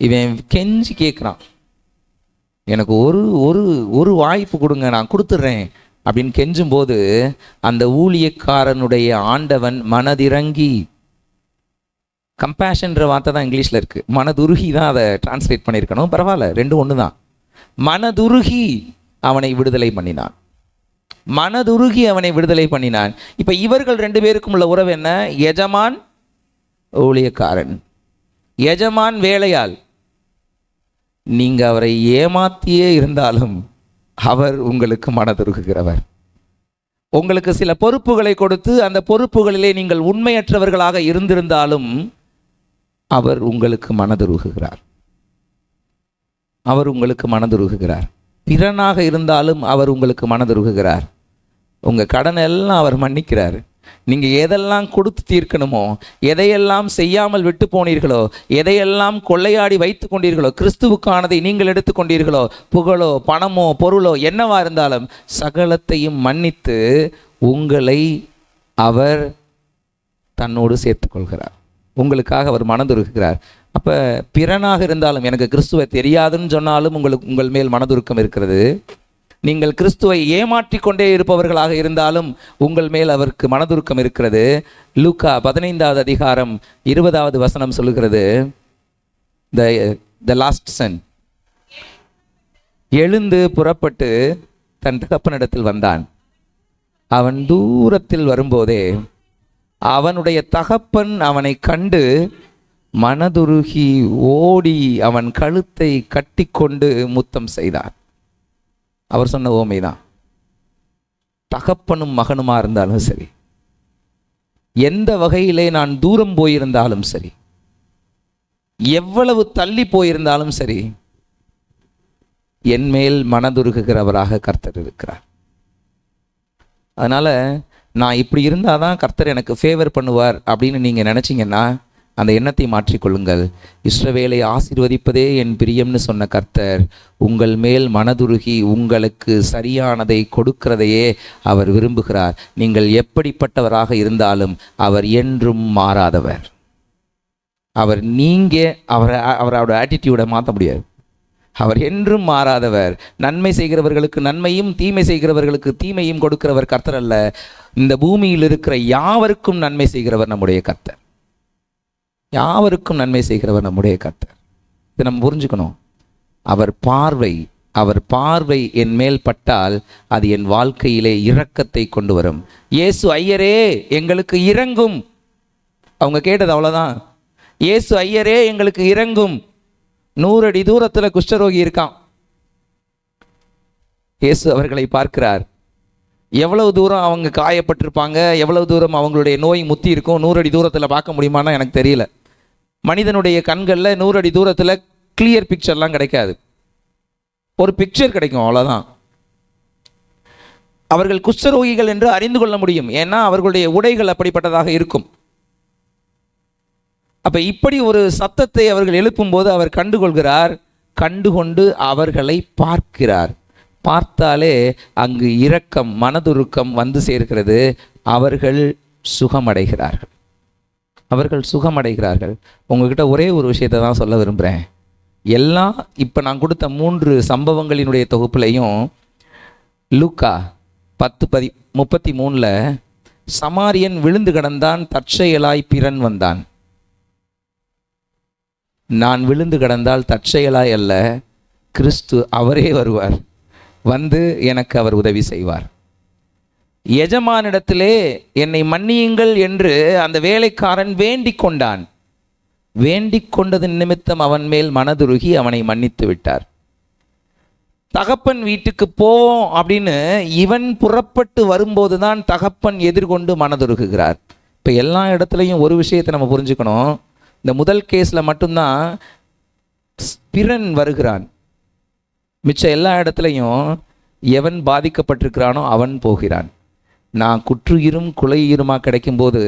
இவன் கெஞ்சி கேட்குறான், எனக்கு ஒரு ஒரு ஒரு வாய்ப்பு கொடுங்க, நான் கொடுத்துட்றேன் அப்படின்னு கெஞ்சும்போது அந்த ஊழியக்காரனுடைய ஆண்டவன் மனதிறங்கி, கம்பேஷன்ற வார்த்தை தான் இங்கிலீஷில் இருக்குது, மனதுருகி தான் அதை டிரான்ஸ்லேட் பண்ணியிருக்கணும், பரவாயில்ல, ரெண்டும் ஒன்று தான். மனதுருகி அவனை விடுதலை பண்ணினான். மனதுருகி அவனை விடுதலை பண்ணினான். இப்போ இவர்கள் ரெண்டு பேருக்கும் உள்ள உறவு என்ன? எஜமான் ஊழியக்காரன். எஜமான் வேலையாள். நீங்கள் அவரை ஏமாத்தியே இருந்தாலும் அவர் உங்களுக்கு மனதுருகுகிறவர். உங்களுக்கு சில பொறுப்புகளை கொடுத்து அந்த பொறுப்புகளிலே நீங்கள் உண்மையற்றவர்களாக இருந்திருந்தாலும் அவர் உங்களுக்கு மனதுருகுகிறார். அவர் உங்களுக்கு மனதுருகுகிறார். பிறனாக இருந்தாலும் அவர் உங்களுக்கு மனதுருகுகிறார். உங்கள் கடனை எல்லாம் அவர் மன்னிக்கிறார். நீங்கள் எதெல்லாம் கொடுத்து தீர்க்கணுமோ, எதையெல்லாம் செய்யாமல் விட்டு போனீர்களோ, எதையெல்லாம் கொள்ளையாடி வைத்து கொண்டீர்களோ, கிறிஸ்துவுக்கானதை நீங்கள் எடுத்துக்கொண்டீர்களோ, புகழோ பணமோ பொருளோ என்னவா இருந்தாலும் சகலத்தையும் மன்னித்து உங்களை அவர் தன்னோடு சேர்த்துக்கொள்கிறார். உங்களுக்காக அவர் மனதுருகுகிறார். அப்போ பிறனாக இருந்தாலும், எனக்கு கிறிஸ்துவை தெரியாதுன்னு சொன்னாலும் உங்கள் மேல் மனதுருக்கம் இருக்கிறது. நீங்கள் கிறிஸ்துவை ஏமாற்றி கொண்டே இருப்பவர்களாக இருந்தாலும் உங்கள் மேல் அவருக்கு மனதுருக்கம் இருக்கிறது. லூக்கா 15:20 சொல்லுகிறது, த லாஸ்ட் சன் எழுந்து புறப்பட்டு தன் தகப்பனிடத்தில் வந்தான். அவன் தூரத்தில் வரும்போதே அவனுடைய தகப்பன் அவனை கண்டு மனதுருகி ஓடி அவன் கழுத்தை கட்டி கொண்டு முத்தம் செய்தார். அவர் சொன்ன ஓமைதான். தகப்பனும் மகனுமா இருந்தாலும் சரி, எந்த வகையிலே நான் தூரம் போயிருந்தாலும் சரி, எவ்வளவு தள்ளி போயிருந்தாலும் சரி, என் மேல் மனதுருகுகிறவராக கர்த்தர் இருக்கிறார். அதனால நான் இப்படி இருந்தாதான் கர்த்தர் எனக்கு ஃபேவர் பண்ணுவார் அப்படின்னு நீங்க நினைச்சீங்கன்னா அந்த எண்ணத்தை மாற்றிக்கொள்ளுங்கள். இஸ்ரவேலை ஆசீர்வதிப்பதே என் பிரியம்னு சொன்ன கர்த்தர் உங்கள் மேல் மனதுருகி உங்களுக்கு சரியானதை கொடுக்கிறதையே அவர் விரும்புகிறார். நீங்கள் எப்படிப்பட்டவராக இருந்தாலும் அவர் என்றும் மாறாதவர். அவரோட ஆட்டிடியூடை மாற்ற முடியாது. அவர் என்றும் மாறாதவர். நன்மை செய்கிறவர்களுக்கு நன்மையும் தீமை செய்கிறவர்களுக்கு தீமையும் கொடுக்கிறவர் கர்த்தர் அல்ல. இந்த பூமியில் இருக்கிற யாவருக்கும் நன்மை செய்கிறவர் நம்முடைய கர்த்தர். யாவருக்கும் நன்மை செய்கிறவர் நம்முடைய கர்த்தர். இதை நம்ம புரிஞ்சுக்கணும். அவர் பார்வை என் மேல் பட்டால் அது என் வாழ்க்கையிலே இரக்கத்தை கொண்டு வரும். இயேசு ஐயரே எங்களுக்கு இரங்கும். அவங்க கேட்டது அவ்வளோதான். இயேசு ஐயரே எங்களுக்கு இரங்கும். 100 அடி தூரத்தில் குஷ்டரோகி இருக்கான். இயேசு அவர்களை பார்க்கிறார். எவ்வளவு தூரம் அவங்க காயப்பட்டிருப்பாங்க, எவ்வளவு தூரம் அவங்களுடைய நோய் முத்தி இருக்கும் 100 அடி தூரத்தில் பார்க்க முடியுமான்னா எனக்கு தெரியல. மனிதனுடைய கண்களில் 100 அடி தூரத்தில் கிளியர் பிக்சர்லாம் கிடைக்காது. ஒரு பிக்சர் கிடைக்கும், அவ்வளோதான். அவர்கள் குஷ்டரோகிகள் என்று அறிந்து கொள்ள முடியும். ஏன்னா அவர்களுடைய உடைகள் அப்படிப்பட்டதாக இருக்கும். அப்போ இப்படி ஒரு சத்தத்தை அவர்கள் எழுப்பும்போது அவர் கண்டுகொள்கிறார். கண்டுகொண்டு அவர்களை பார்க்கிறார். பார்த்தாலே அங்கு இரக்கம், மனதுருக்கம் வந்து சேர்க்கிறது. அவர்கள் சுகமடைகிறார்கள். உங்ககிட்ட ஒரே ஒரு விஷயத்தை தான் சொல்ல விரும்புகிறேன். எல்லாம் இப்போ நான் கொடுத்த 3 சம்பவங்களினுடைய தொகுப்புலையும் லூக்கா 10:33 சமாரியன் விழுந்து கிடந்தான், தற்செயலாய் பிறன் வந்தான். நான் விழுந்து கிடந்தால் தற்செயலாய் அல்ல, கிறிஸ்து அவரே வருவார், வந்து எனக்கு அவர் உதவி செய்வார். எஜமானிடத்திலே என்னை மன்னியுங்கள் என்று அந்த வேலைக்காரன் வேண்டிக் கொண்டான். வேண்டிக் கொண்டதன் நிமித்தம் அவன் மேல் மனதுருகி அவனை மன்னித்து விட்டார். தகப்பன் வீட்டுக்கு போவோம் அப்படின்னு இவன் புறப்பட்டு வரும்போது தான் தகப்பன் எதிர்கொண்டு மனதுருகுகிறார். இப்போ எல்லா இடத்துலையும் ஒரு விஷயத்தை நம்ம புரிஞ்சுக்கணும். இந்த முதல் கேஸில் மட்டும்தான் பிறன் வருகிறான். மிச்சம் எல்லா இடத்துலையும் எவன் பாதிக்கப்பட்டிருக்கிறானோ அவன் போகிறான். நான் குற்றுயிரும் குலையுயிருமாக கிடைக்கும்போது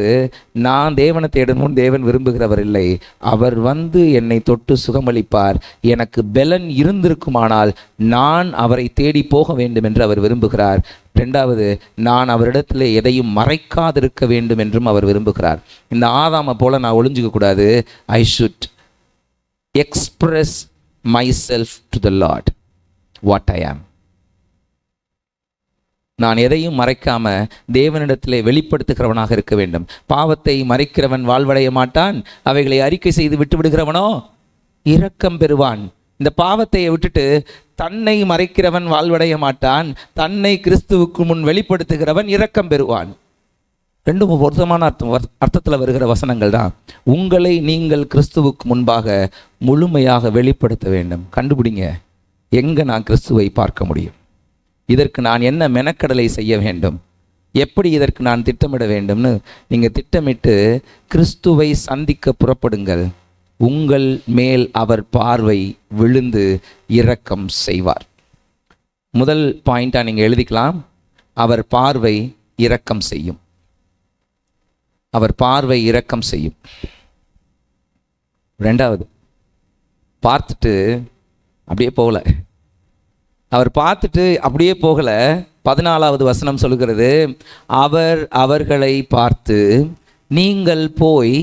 நான் தேவனை தேடணும்னு தேவன் விரும்புகிறவர் இல்லை. அவர் வந்து என்னை தொட்டு சுகமளிப்பார். எனக்கு பெலன் இருந்திருக்குமானால் நான் அவரை தேடி போக வேண்டும் என்று அவர் விரும்புகிறார். 2வது, நான் அவரிடத்தில் எதையும் மறைக்காதிருக்க வேண்டும் என்றும் அவர் விரும்புகிறார். இந்த ஆதாமை போல நான் ஒளிஞ்சிக்க கூடாது. I should express my self to the Lord what I ஆம். நான் எதையும் மறைக்காம தேவனிடத்திலே வெளிப்படுத்துகிறவனாக இருக்க வேண்டும். பாவத்தை மறைக்கிறவன் வாழ்வடைய மாட்டான், அவைகளை அறிக்கை செய்து விட்டு விடுகிறவனோ இரக்கம் பெறுவான். இந்த பாவத்தை விட்டுட்டு தன்னை மறைக்கிறவன் வாழ்வடைய மாட்டான், தன்னை கிறிஸ்துவுக்கு முன் வெளிப்படுத்துகிறவன் இரக்கம் பெறுவான். ரெண்டும் பொருத்தமான அர்த்தத்தில் வருகிற வசனங்கள் தான். உங்களை நீங்கள் கிறிஸ்துவுக்கு முன்பாக முழுமையாக வெளிப்படுத்த வேண்டும். கண்டுபிடிங்க, எங்கே நான் கிறிஸ்துவை பார்க்க முடியும், இதற்கு நான் என்ன மெனக்கடலை செய்ய வேண்டும், எப்படி இதற்கு நான் திட்டமிட வேண்டும்னு நீங்கள் திட்டமிட்டு கிறிஸ்துவை சந்திக்க புறப்படுங்கள். உங்கள் மேல் அவர் பார்வை விழுந்து இரக்கம் செய்வார். முதல் பாயிண்டாக நீங்கள் எழுதிக்கலாம், அவர் பார்வை இரக்கம் செய்யும். அவர் பார்வை இரக்கம் செய்யும். 2வது, பார்த்துட்டு அப்படியே போகல. அவர் பார்த்துட்டு அப்படியே போகல. 14வது வசனம் சொல்லுகிறது, அவர் அவர்களை பார்த்து நீங்கள் போய்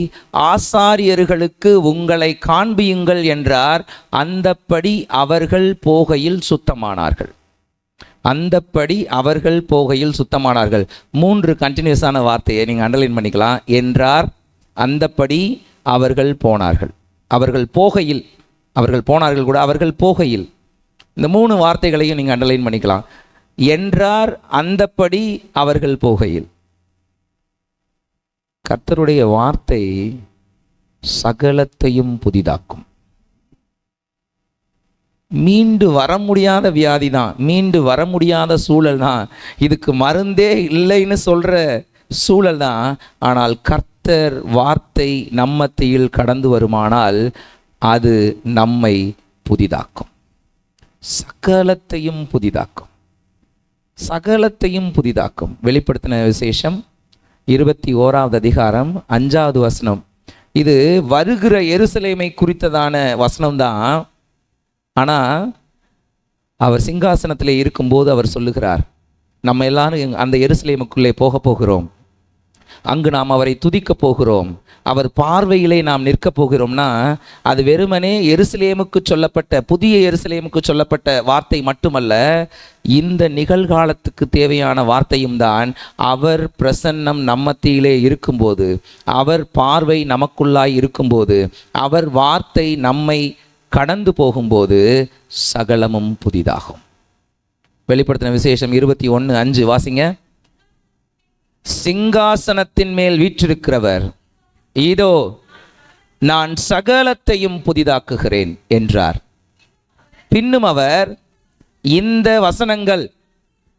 ஆசாரியர்களுக்கு உங்களை காண்பியுங்கள் என்றார். அந்தப்படி அவர்கள் போகையில் சுத்தமானார்கள். அந்தப்படி அவர்கள் போகையில் சுத்தமானார்கள். 3 கண்டினியூஸான வார்த்தையை நீங்கள் அண்டர்லைன் பண்ணிக்கலாம். என்றார், அந்தப்படி அவர்கள் போனார்கள். அவர்கள் போகையில், அவர்கள் போனார்கள் கூட, அவர்கள் போகையில். இந்த 3 வார்த்தைகளையும் நீங்கள் அண்டர்லைன் பண்ணிக்கலாம். என்றார், அந்தப்படி அவர்கள் போகையில். கர்த்தருடைய வார்த்தை சகலத்தையும் புதிதாக்கும். மீண்டு வர முடியாத வியாதி தான், மீண்டு வர முடியாத சூழல் தான், இதுக்கு மருந்தே இல்லைன்னு சொல்கிற சூழல் தான். ஆனால் கர்த்தர் வார்த்தை நம்மத்தியில் கடந்து வருமானால் அது நம்மை புதிதாக்கும். சகலத்தையும் புதிதாக்கும். சகலத்தையும் புதிதாக்கும். வெளிப்படுத்தின விசேஷம் 21வது அதிகாரம் 5வது வசனம். இது வருகிற எருசலேமை குறித்ததான வசனம்தான். ஆனால் அவர் சிங்காசனத்தில் இருக்கும்போது அவர் சொல்லுகிறார், நம்ம எல்லாரும் அந்த எருசலேமுக்குள்ளே போக போகிறோம், அங்கு நாம் அவரை துதிக்க போகிறோம், அவர் பார்வையிலே நாம் நிற்க போகிறோம்னா அது வெறுமனே எருசலேமுக்கு சொல்லப்பட்ட, புதிய எருசலேமுக்கு சொல்லப்பட்ட வார்த்தை மட்டுமல்ல, இந்த நிகழ்காலத்துக்கு தேவையான வார்த்தையும் தான். அவர் பிரசன்னம் நம்மத்திலே இருக்கும்போது, அவர் பார்வை நமக்குள்ளாய் இருக்கும்போது, அவர் வார்த்தை நம்மை கடந்து போகும்போது சகலமும் புதிதாகும். வெளிப்படுத்தின விசேஷம் 21:5 வாசிங்க. சிங்காசனத்தின் மேல் வீற்றிருக்கிறவர், இதோ நான் சகலத்தையும் புதிதாக்குகிறேன் என்றார். பின்னும் அவர், இந்த வசனங்கள்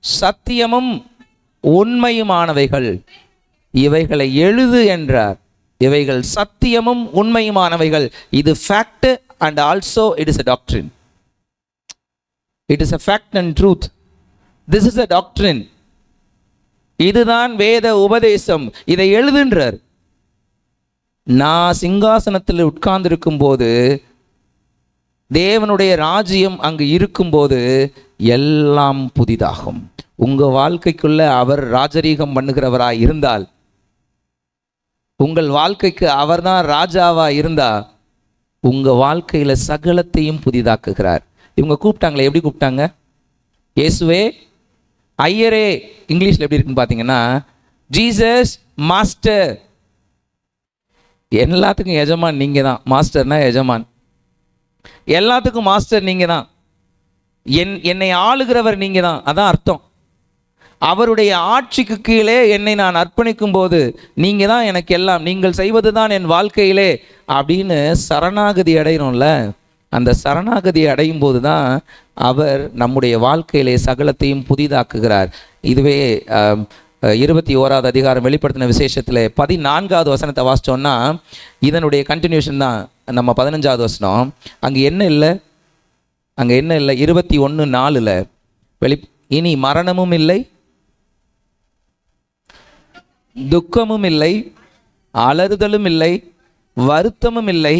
சத்தியமும் உண்மையுமானவைகள், இவைகளை எழுது என்றார். இவைகள் சத்தியமும் உண்மையுமானவைகள். இது fact and also it is a doctrine. It is a fact and truth. This is a doctrine. இதுதான் வேத உபதேசம், இதை எழுதுன்றார். நான் சிங்காசனத்தில் உட்கார்ந்திருக்கும் போது, தேவனுடைய ராஜ்யம் அங்கு இருக்கும்போது எல்லாம் புதிதாகும். உங்க வாழ்க்கைக்குள்ள அவர் ராஜரீகம் பண்ணுகிறவராய் இருந்தால், உங்கள் வாழ்க்கைக்கு அவர்தான் ராஜாவா இருந்தா, உங்க வாழ்க்கையில சகலத்தையும் புதிதாக்குகிறார். இவங்க கூப்பிட்டாங்களே, எப்படி கூப்பிட்டாங்க? இயேசுவே, ஐயரே. இங்கிலீஷ்ல எப்படி இருக்குன்னு பார்த்தீங்கன்னா, ஜீசஸ் மாஸ்டர். எல்லாத்துக்கும் எஜமான் நீங்க தான். மாஸ்டர்னா எஜமான், எல்லாத்துக்கும் மாஸ்டர் நீங்க தான். என்னை ஆளுகிறவர் நீங்க தான், அதான் அர்த்தம். அவருடைய ஆட்சிக்கு கீழே என்னை நான் அர்ப்பணிக்கும் போது நீங்க தான் எனக்கு எல்லாம், நீங்கள் செய்வது தான் என் வாழ்க்கையிலே அப்படின்னு சரணாகதி அடைகிறோம்ல. அந்த சரணாகதி அடையும் போது தான் அவர் நம்முடைய வாழ்க்கையிலே சகலத்தையும் புதிதாக்குகிறார். இதுவே 21வது அதிகாரம் வெளிப்படுத்தின விசேஷத்தில் 14வது வசனத்தை வாசித்தோன்னா இதனுடைய கண்டினியூஷன் தான் நம்ம 15வது வசனம். அங்கே என்ன இல்லை? அங்கே என்ன இல்லை? 21:4 இனி மரணமும் இல்லை, துக்கமும் இல்லை, அலறுதலும் இல்லை, வருத்தமும் இல்லை,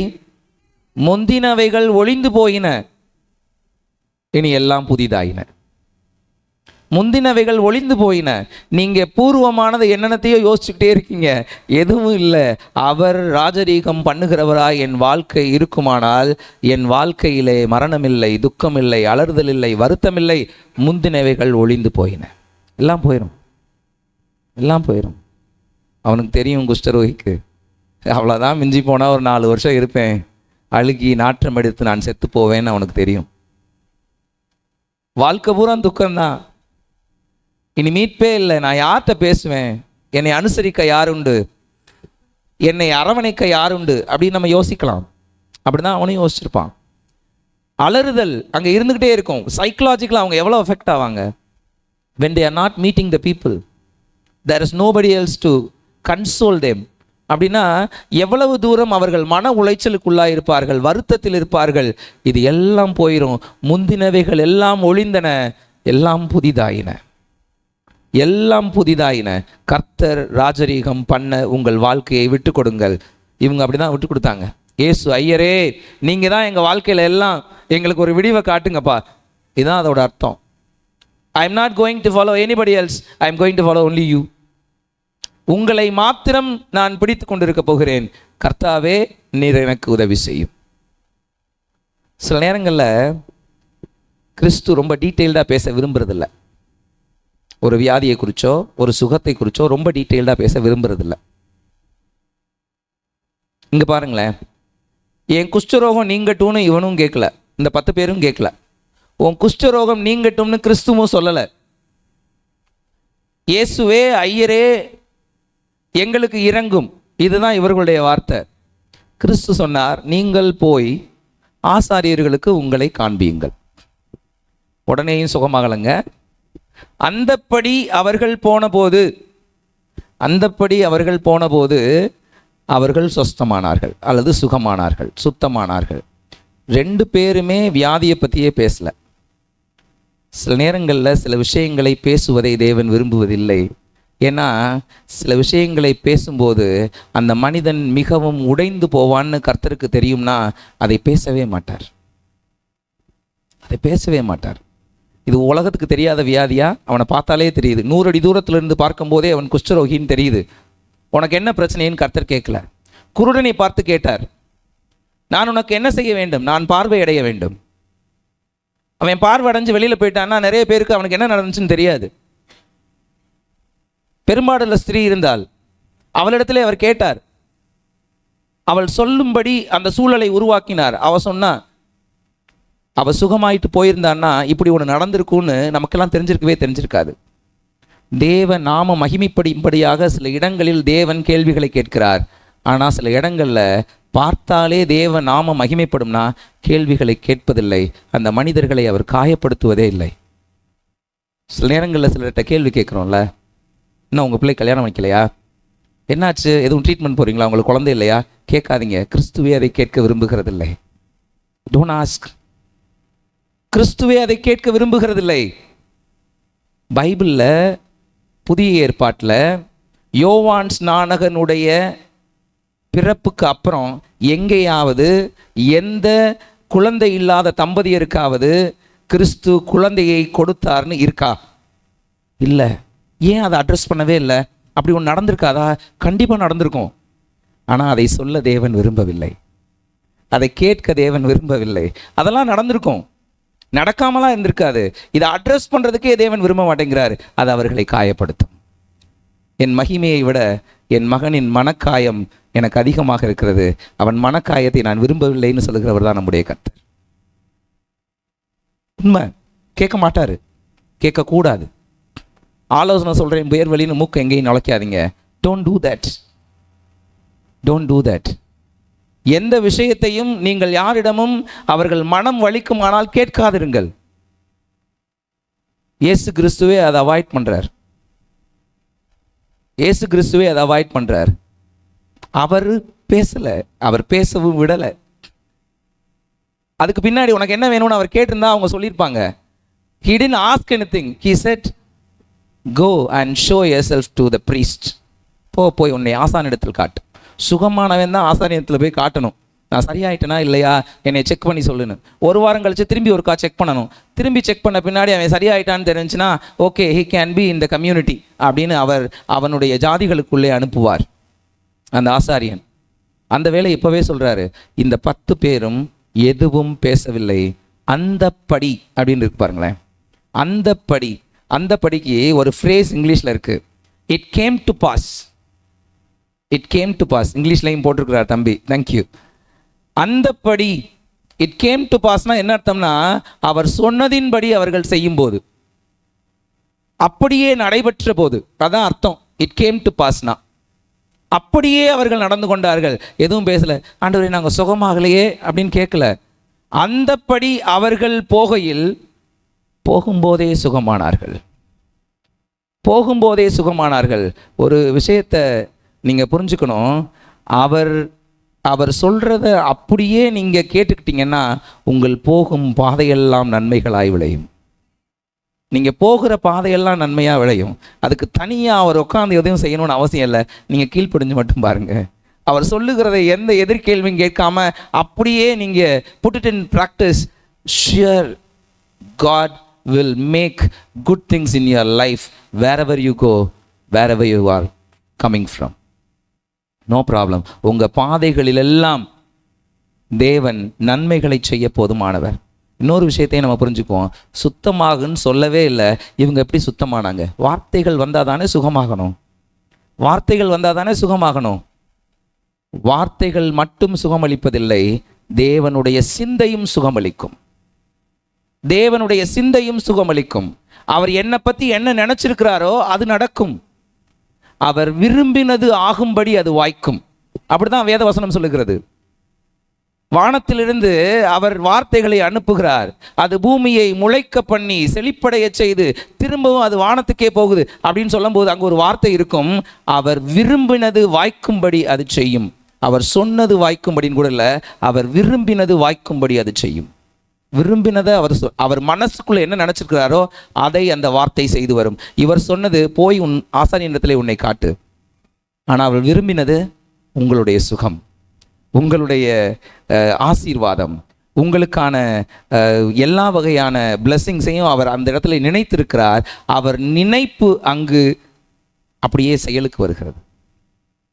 முந்தினவைகள் ஒளிந்து போயின, இனி எல்லாம் புதிதாயின. முந்தினவைகள் ஒளிந்து போயின. நீங்க பூர்வமானது என்னென்னத்தையோ யோசிச்சுக்கிட்டே இருக்கீங்க, எதுவும் இல்லை. அவர் ராஜரீகம் பண்ணுகிறவராய் என் வாழ்க்கை இருக்குமானால், என் வாழ்க்கையிலே மரணமில்லை, துக்கமில்லை, அலறுதல் இல்லை, வருத்தமில்லை, முந்தினவைகள் ஒளிந்து போயின. எல்லாம் போயிடும், எல்லாம் போயிடும். அவனுக்கு தெரியும் குஷ்டரோகிக்கு, அவ்வளோதான், மிஞ்சி போனால் ஒரு 4 வருஷம் இருப்பேன், அழுகி நாற்றம் எடுத்து நான் செத்து போவேன்னு அவனுக்கு தெரியும். வாழ்க்கை பூரா துக்கம்தான், இனி மீட்பே இல்லை, நான் யார்கிட்ட பேசுவேன், என்னை அனுசரிக்க யாருண்டு, என்னை அரவணைக்க யாருண்டு அப்படின்னு நம்ம யோசிக்கலாம். அப்படிதான் அவனையும் யோசிச்சிருப்பான். அலறுதல் அங்கே இருந்துக்கிட்டே இருக்கும். சைக்கலாஜிக்கலாக அவங்க எவ்வளோ எஃபெக்ட் ஆவாங்க. when they are not meeting the people, there is nobody else to console them. அப்படின்னா எவ்வளவு தூரம் அவர்கள் மன உளைச்சலுக்குள்ளாக இருப்பார்கள், வருத்தத்தில் இருப்பார்கள். இது எல்லாம் போயிடும். முந்தினவைகள் எல்லாம் ஒளிந்தன, எல்லாம் புதிதாயின, எல்லாம் புதிதாயின. கர்த்தர் ராஜரீகம் பண்ண உங்கள் வாழ்க்கையை விட்டு கொடுங்கள். இவங்க அப்படிதான் விட்டு கொடுத்தாங்க. ஏசு, ஐயரே, நீங்க தான் எங்க வாழ்க்கையில எல்லாம், எங்களுக்கு ஒரு விடிவை காட்டுங்கப்பா. இதுதான் அதோட அர்த்தம். I am not going to follow anybody else, I am going to follow only you. உங்களை மாத்திரம் நான் பிடித்து கொண்டிருக்க போகிறேன். கர்த்தாவே, நீர் எனக்கு உதவி செய்யும். சில நேரங்களில் கிறிஸ்து ரொம்ப டீட்டெயில்டாக பேச விரும்புறதில்ல. ஒரு வியாதியை குறிச்சோ ஒரு சுகத்தை குறிச்சோ ரொம்ப டீட்டெயில்டாக பேச விரும்புறதில்ல. இங்கே பாருங்களேன், என் குஷ்டரோகம் நீங்கட்டும்னு இவனும் கேட்கல, இந்த 10 பேரும் கேட்கல. உன் குஷ்டரோகம் நீங்கட்டும்னு கிறிஸ்துவும் சொல்லலை. இயேசுவே, ஐயரே, எங்களுக்கு இறங்கும், இதுதான் இவர்களுடைய வார்த்தை. கிறிஸ்து சொன்னார், நீங்கள் போய் ஆசாரியர்களுக்கு உங்களை காண்பியுங்கள். உடனேயும் சுகமாகலங்க. அந்தப்படி அவர்கள் போனபோது அவர்கள் சொஸ்தமானார்கள் அல்லது சுகமானார்கள், சுத்தமானார்கள். 2 பேருமே வியாதியை பற்றியே பேசல. சில நேரங்களில் சில விஷயங்களை பேசுவதை தேவன் விரும்புவதில்லை. ஏன்னா சில விஷயங்களை பேசும்போது அந்த மனிதன் மிகவும் உடைந்து போவான்னு கர்த்தருக்கு தெரியும்னா அதை பேசவே மாட்டார். அதை பேசவே மாட்டார். இது உலகத்துக்கு தெரியாத வியாதியா? அவனை பார்த்தாலே தெரியுது. 100 அடி தூரத்திலிருந்து பார்க்கும்போதே அவன் குஷ்டரோகின்னு தெரியுது. உனக்கு என்ன பிரச்சனைன்னு கர்த்தர் கேட்கல. குருடனை பார்த்து கேட்டார், நான் உனக்கு என்ன செய்ய வேண்டும்? நான் பார்வையடைய வேண்டும். அவன் பார்வை அடைஞ்சு வெளியில் போயிட்டான்னா நிறைய பேருக்கு அவனுக்கு என்ன நடந்துச்சுன்னு தெரியாது. பெரும்பாடுள்ள ஸ்திரீ இருந்தால் அவளிடத்திலே அவர் கேட்டார். அவள் சொல்லும்படி அந்த சூழலை உருவாக்கினார். அவள் சொன்னா, அவள் சுகமாயிட்டு போயிருந்தான்னா இப்படி ஒன்று நடந்திருக்குன்னு நமக்கெல்லாம் தெரிஞ்சிருக்காது. தேவ நாம மகிமைப்படும்படியாக சில இடங்களில் தேவன் கேள்விகளை கேட்கிறார். ஆனால் சில இடங்களில் பார்த்தாலே தேவ நாம மகிமைப்படும்னா கேள்விகளை கேட்பதில்லை. அந்த மனிதர்களை அவர் காயப்படுத்துவதே இல்லை. சில நேரங்களில் சிலர்கிட்ட கேள்வி கேட்குறோம்ல, இன்னும் உங்கள் பிள்ளை கல்யாணம் வைக்கலையா? என்னாச்சு? எதுவும் ட்ரீட்மெண்ட் போகிறீங்களா? உங்களுக்கு குழந்தை இல்லையா? கேட்காதீங்க. கிறிஸ்துவே அதை கேட்க விரும்புகிறதில்லை. Don't ask. கிறிஸ்துவே அதை கேட்க விரும்புகிறதில்லை. பைபிளில் புதிய ஏற்பாட்டில் யோவான் ஸ்நானகனுடைய பிறப்புக்கு அப்புறம் எங்கேயாவது எந்த குழந்தை இல்லாத தம்பதியருக்காவது கிறிஸ்து குழந்தையை கொடுத்தார்னு இருக்கா? இல்லை. ஏன் அதை அட்ரஸ் பண்ணவே இல்லை? அப்படி ஒன்று நடந்திருக்காதா? கண்டிப்பாக நடந்திருக்கும். ஆனால் அதை சொல்ல தேவன் விரும்பவில்லை. அதை கேட்க தேவன் விரும்பவில்லை. அதெல்லாம் நடந்திருக்கும், நடக்காமலாம் இருந்திருக்காது. இதை அட்ரஸ் பண்ணுறதுக்கே தேவன் விரும்ப மாட்டேங்கிறார். அது அவர்களை காயப்படுத்தும். என் மகிமையை விட என் மகனின் மனக்காயம் எனக்கு அதிகமாக இருக்கிறது. அவன் மனக்காயத்தை நான் விரும்பவில்லைன்னு சொல்லுகிறவர் தான் நம்முடைய கர்த்தர். உண்மை. கேட்க மாட்டார், கேட்கக்கூடாது. ஆலோசனை சொல்கிறேன், பேர் வழின்னு மூக்க எங்கேயும் நுழைக்காதீங்க. Don't do that. Don't do that. எந்த விஷயத்தையும் நீங்கள் யாரிடமும் அவர்கள் மனம் வலிக்குமானால் கேட்காதிருங்கள். இயேசு கிறிஸ்துவே அதை அவாய்ட் பண்ணுறார். இயேசு கிறிஸ்துவே அதை அவாய்ட் பண்ணுறார். அவர் பேசலை, அவர் பேசவும் விடலை. அதுக்கு பின்னாடி உனக்கு என்ன வேணும்னு அவர் கேட்டிருந்தா அவங்க சொல்லியிருப்பாங்க. He didn't ask anything. He said, go and show yourself to the priest. போய் உன்னை ஆசானிடத்தில் காட்டு. சுகமானவன் தான் ஆசாரியத்தில் போய் காட்டணும். நான் சரியாயிட்டேனா இல்லையா என்னை செக் பண்ணி சொல்லுன்னு. ஒரு வாரம் கழிச்சு திரும்பி ஒருக்கா செக் பண்ணணும். திரும்பி செக் பண்ண பின்னாடி அவன் சரியாயிட்டான்னு தெரிஞ்சுன்னா okay, he can be in the community அப்படின்னு அவர் அவனுடைய ஜாதிகளுக்குள்ளே அனுப்புவார் அந்த ஆசாரியன். அந்த வேலை இப்போவே சொல்கிறாரு. இந்த 10 பேரும் எதுவும் பேசவில்லை. அந்த படி அப்படின்னு இருக்கு பாருங்களேன். அந்த படி, அந்த படிக்கு ஒரு ஃப்ரேஸ் இங்கிலீஷில் இருக்கு. It came to pass. It came to pass. இங்கிலீஷ்லையும் போட்டிருக்கிறார் தம்பி, தேங்க்யூ. அந்த படி, இட் கேம் டு பாஸ்னா என்ன அர்த்தம்னா, அவர் சொன்னதின்படி அவர்கள் செய்யும் போது, அப்படியே நடைபெற்ற போது, அதான் அர்த்தம். இட் கேம் டு பாஸ்னா அப்படியே அவர்கள் நடந்து கொண்டார்கள். எதுவும் பேசலை. ஆண்டவரே நாங்கள் சுகமாகலையே அப்படின்னு கேட்கல. அந்தப்படி அவர்கள் போகையில் போகும்போதே சுகமானார்கள். போகும்போதே சுகமானார்கள். ஒரு விஷயத்தை நீங்கள் புரிஞ்சுக்கணும். அவர் சொல்கிறத அப்படியே நீங்கள் கேட்டுக்கிட்டீங்கன்னா உங்கள் போகும் பாதையெல்லாம் நன்மைகளாய் விளையும். நீங்கள் போகிற பாதையெல்லாம் நன்மையாக விளையும். அதுக்கு தனியாக அவர் உட்காந்து எதையும் செய்யணும்னு அவசியம் இல்லை. நீங்கள் கீழ்ப்படிஞ்சு மட்டும் பாருங்கள். அவர் சொல்லுகிறதை எந்த எதிர்கேள்வியும் கேட்காம அப்படியே நீங்கள் put it in practice. Sure, God will make good things in your life wherever you go, wherever you are coming from. No problem. உங்கள் பாதைகளிலெல்லாம் தேவன் நன்மைகளை செய்ய போதுமானவர். இன்னொரு விஷயத்தையும் நம்ம புரிஞ்சுக்குவோம். சுத்தமாகுன்னு சொல்லவே இல்லை. இவங்க எப்படி சுத்தமானாங்க? வார்த்தைகள் வந்தால் தானே சுகமாகணும். வார்த்தைகள் வந்தால் தானே சுகமாகணும். வார்த்தைகள் மட்டும் சுகமளிப்பதில்லை, தேவனுடைய சிந்தையும் சுகமளிக்கும். தேவனுடைய சிந்தையும் சுகமளிக்கும். அவர் என்னை பற்றி என்ன நினச்சிருக்கிறாரோ அது நடக்கும். அவர் விரும்பினது ஆகும்படி அது வாய்க்கும். அப்படிதான் வேதவசனம் சொல்லுகிறது. வானத்திலிருந்து அவர் வார்த்தைகளை அனுப்புகிறார். அது பூமியை முளைக்க பண்ணி செழிப்படைய செய்து திரும்பவும் அது வானத்துக்கே போகுது அப்படின்னு சொல்லும்போது அங்கே ஒரு வார்த்தை இருக்கும். அவர் விரும்பினது வாய்க்கும்படி அது செய்யும். அவர் சொன்னது வாய்க்கும்படின்னு கூட இல்லை, அவர் விரும்பினது வாய்க்கும்படி அது செய்யும். விரும்பினதை அவர் மனசுக்குள்ள என்ன நினைச்சிருக்கிறாரோ அதை அந்த வார்த்தை செய்து வரும். இவர் சொன்னது, போய் உன் ஆசாரியனிடத்திலே உன்னை காட்டு. ஆனால் அவர் விரும்பினது உங்களுடைய சுகம், உங்களுடைய ஆசீர்வாதம், உங்களுக்கான எல்லா வகையான பிளெஸ்ஸிங்ஸையும் அவர் அந்த இடத்துல நினைத்திருக்கிறார். அவர் நினைப்பு அங்கு அப்படியே செயலுக்கு வருகிறது.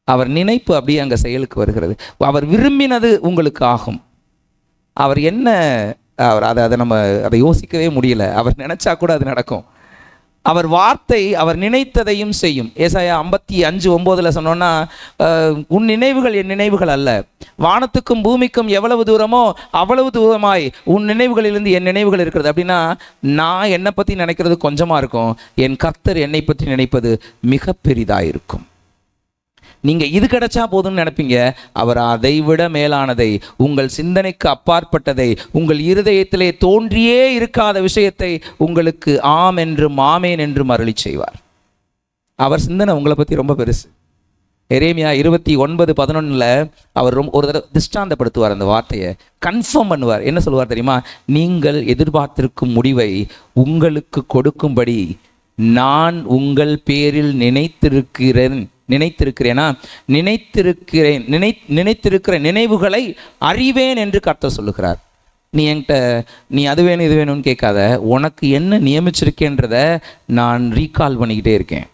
அவர் நினைப்பு அப்படியே அங்கே செயலுக்கு வருகிறது. அவர் விரும்பினது உங்களுக்கு ஆகும். அவர் என்ன, அதை நம்ம அதை யோசிக்கவே முடியல. அவர் நினைச்சா கூட அது நடக்கும். அவர் வார்த்தை அவர் நினைத்ததையும் செய்யும். ஏசாயா 55:9 சொன்னோன்னா, உன் நினைவுகள் என் நினைவுகள் அல்ல, வானத்துக்கும் பூமிக்கும் எவ்வளவு தூரமோ அவ்வளவு தூரமாய் உன் நினைவுகளிலிருந்து என் நினைவுகள் இருக்கிறது. அப்படின்னா நான் என்னை பற்றி நினைக்கிறது கொஞ்சமாக இருக்கும், என் கர்த்தர் என்னை பற்றி நினைப்பது மிக பெரிதாக இருக்கும். நீங்கள் இது கிடைச்சா போதும்னு நினைப்பீங்க. அவர் அதை விட மேலானதை, உங்கள் சிந்தனைக்கு அப்பாற்பட்டதை, உங்கள் இருதயத்திலே தோன்றியே இருக்காத விஷயத்தை உங்களுக்கு ஆம் என்றும் ஆமேன் என்றும் அருளி செய்வார். அவர் சிந்தனை உங்களை பற்றி ரொம்ப பெருசு. எரேமியா 29:11 அவர் ஒரு தடவை திஷ்டாந்தப்படுத்துவார். அந்த வார்த்தையை கன்ஃபார்ம் பண்ணுவார். என்ன சொல்லுவார் தெரியுமா? நீங்கள் எதிர்பார்த்திருக்கும் முடிவை உங்களுக்கு கொடுக்கும்படி நான் உங்கள் பேரில் நினைத்திருக்கிற நினைவுகளை அறிவேன் என்று கர்த்தர் சொல்லுகிறார். நீ என்கிட்ட நீ அது வேணும் இது வேணும்னு கேட்காத, உனக்கு என்ன நியமிச்சிருக்கேன்றத நான் ரீகால் பண்ணிக்கிட்டே இருக்கேன்,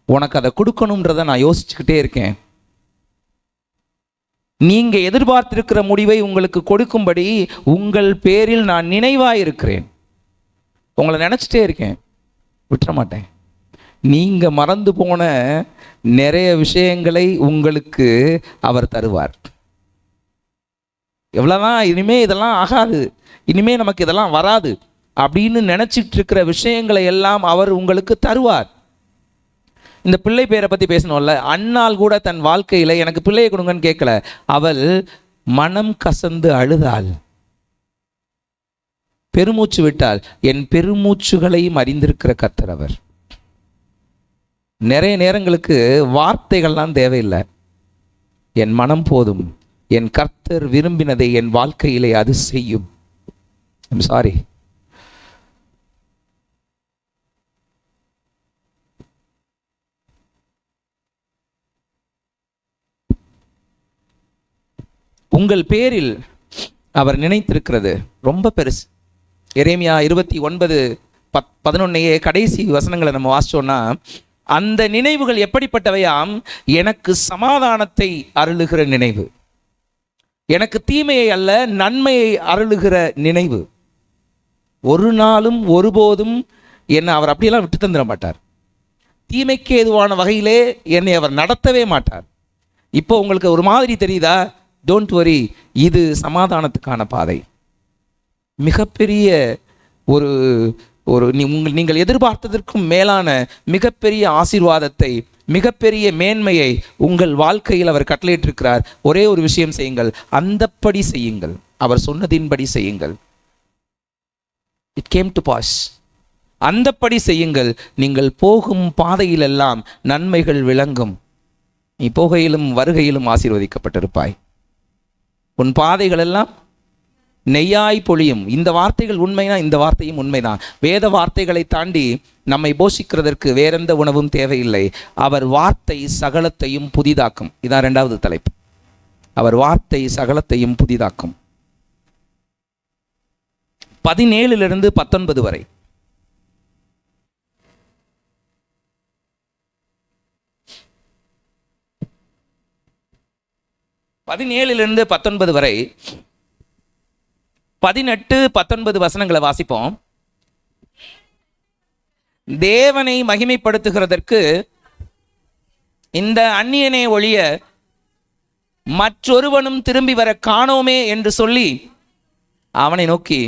உனக்கு அதை கொடுக்கணுன்றதை நான் யோசிச்சுக்கிட்டே இருக்கேன். நீங்க எதிர்பார்த்திருக்கிற முடிவை உங்களுக்கு கொடுக்கும்படி உங்கள் பேரில் நான் நினைவாயிருக்கிறேன். உங்களை நினைச்சிட்டே இருக்கேன், விட்டுற மாட்டேன். நீங்க மறந்து போன நிறைய விஷயங்களை உங்களுக்கு அவர் தருவார். எவ்வளவுதான் இனிமே இதெல்லாம் ஆகாது, இனிமே நமக்கு இதெல்லாம் வராது அப்படின்னு நினைச்சிட்டு இருக்கிற விஷயங்களை எல்லாம் அவர் உங்களுக்கு தருவார். இந்த பிள்ளை பேரை பற்றி பேசணும்ல, அன்னாள் கூட தன் வாழ்க்கையில் எனக்கு பிள்ளையை கொடுங்கன்னு கேட்கல, அவள் மனம் கசந்து அழுதாள், பெருமூச்சு விட்டாள். என் பெருமூச்சுகளையும் அறிந்திருக்கிற கர்த்தர் அவர். நிறைய நேரங்களுக்கு வார்த்தைகள்லாம் தேவையில்லை, என் மனம் போதும். என் கர்த்தர் விரும்பினதை என் வாழ்க்கையிலே அது செய்யும். ஐம் சாரி, உங்கள் பேரில் அவர் நினைத்திருக்கிறது ரொம்ப பெருசு. எரேமியா 29:11 கடைசி வசனங்களை நம்ம வாசிச்சோம்னா, அந்த நினைவுகள் எப்படிப்பட்டவையாம்? எனக்கு சமாதானத்தை அருளுகிற நினைவு, எனக்கு தீமையை அல்ல நன்மையை அருளுகிற நினைவு. ஒரு நாளும் ஒருபோதும் என்னை அவர் அப்படியெல்லாம் விட்டு தந்துட மாட்டார். தீமைக்கு ஏதுவான வகையிலே என்னை அவர் நடத்தவே மாட்டார். இப்போ உங்களுக்கு ஒரு மாதிரி தெரியுதா? டோன்ட் வரி, இது சமாதானத்துக்கான பாதை. மிகப்பெரிய நீங்கள் எதிர்பார்த்ததற்கும் மேலான மிகப்பெரிய ஆசீர்வாதத்தை, மிகப்பெரிய மேன்மையை உங்கள் வாழ்க்கையில் அவர் கட்டளையிட்டிருக்கிறார். ஒரே ஒரு விஷயம் செய்யுங்கள், அந்தப்படி செய்யுங்கள், அவர் சொன்னதின்படி செய்யுங்கள். It came to pass. அந்தப்படி செய்யுங்கள். நீங்கள் போகும் பாதையிலெல்லாம் நன்மைகள் விளங்கும். நீ போகையிலும் வருகையிலும் ஆசீர்வதிக்கப்பட்டிருப்பாய். உன் பாதைகள் எல்லாம் நெய்யாய் பொழியும். இந்த வார்த்தைகள் உண்மைனா இந்த வார்த்தையும் உண்மைதான். வேத வார்த்தைகளை தாண்டி நம்மை போஷிக்கிறதற்கு வேறெந்த உணவும் தேவையில்லை. அவர் வார்த்தை சகலத்தையும் புதிதாக்கும். இதான் 2வது தலைப்பு. அவர் வார்த்தை சகலத்தையும் புதிதாக்கும். 17-19 வரை. பதினேழிலிருந்து 19 வரை 18-19 வசனங்களை வாசிப்போம். தேவனை மகிமைப்படுத்துகிறதற்கு இந்த அந்நியனை ஒழிய மற்றொருவனும் திரும்பி வர காணோமே என்று சொல்லி அவனை நோக்கி,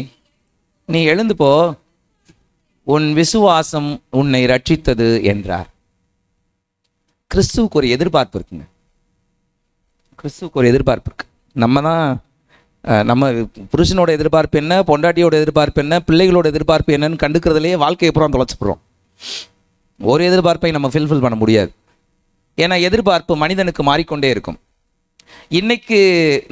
நீ எழுந்து போ, உன் விசுவாசம் உன்னை ரட்சித்தது என்றார். கிறிஸ்துவுக்கு ஒரு எதிர்பார்ப்பு இருக்குங்க. கிறிஸ்துவுக்கு ஒரு எதிர்பார்ப்பு இருக்கு. நம்ம புருஷனோட எதிர்பார்ப்பு என்ன, பொண்டாட்டியோட எதிர்பார்ப்பு என்ன, பிள்ளைகளோட எதிர்பார்ப்பு என்னன்னு கண்டுக்கிறதுலேயே வாழ்க்கையை புறம் தொலைச்சிப்படுறோம். ஒரு எதிர்பார்ப்பை நம்ம ஃபில்ஃபில் பண்ண முடியாது. ஏன்னா எதிர்பார்ப்பு மனிதனுக்கு மாறிக்கொண்டே இருக்கும். இன்னைக்கு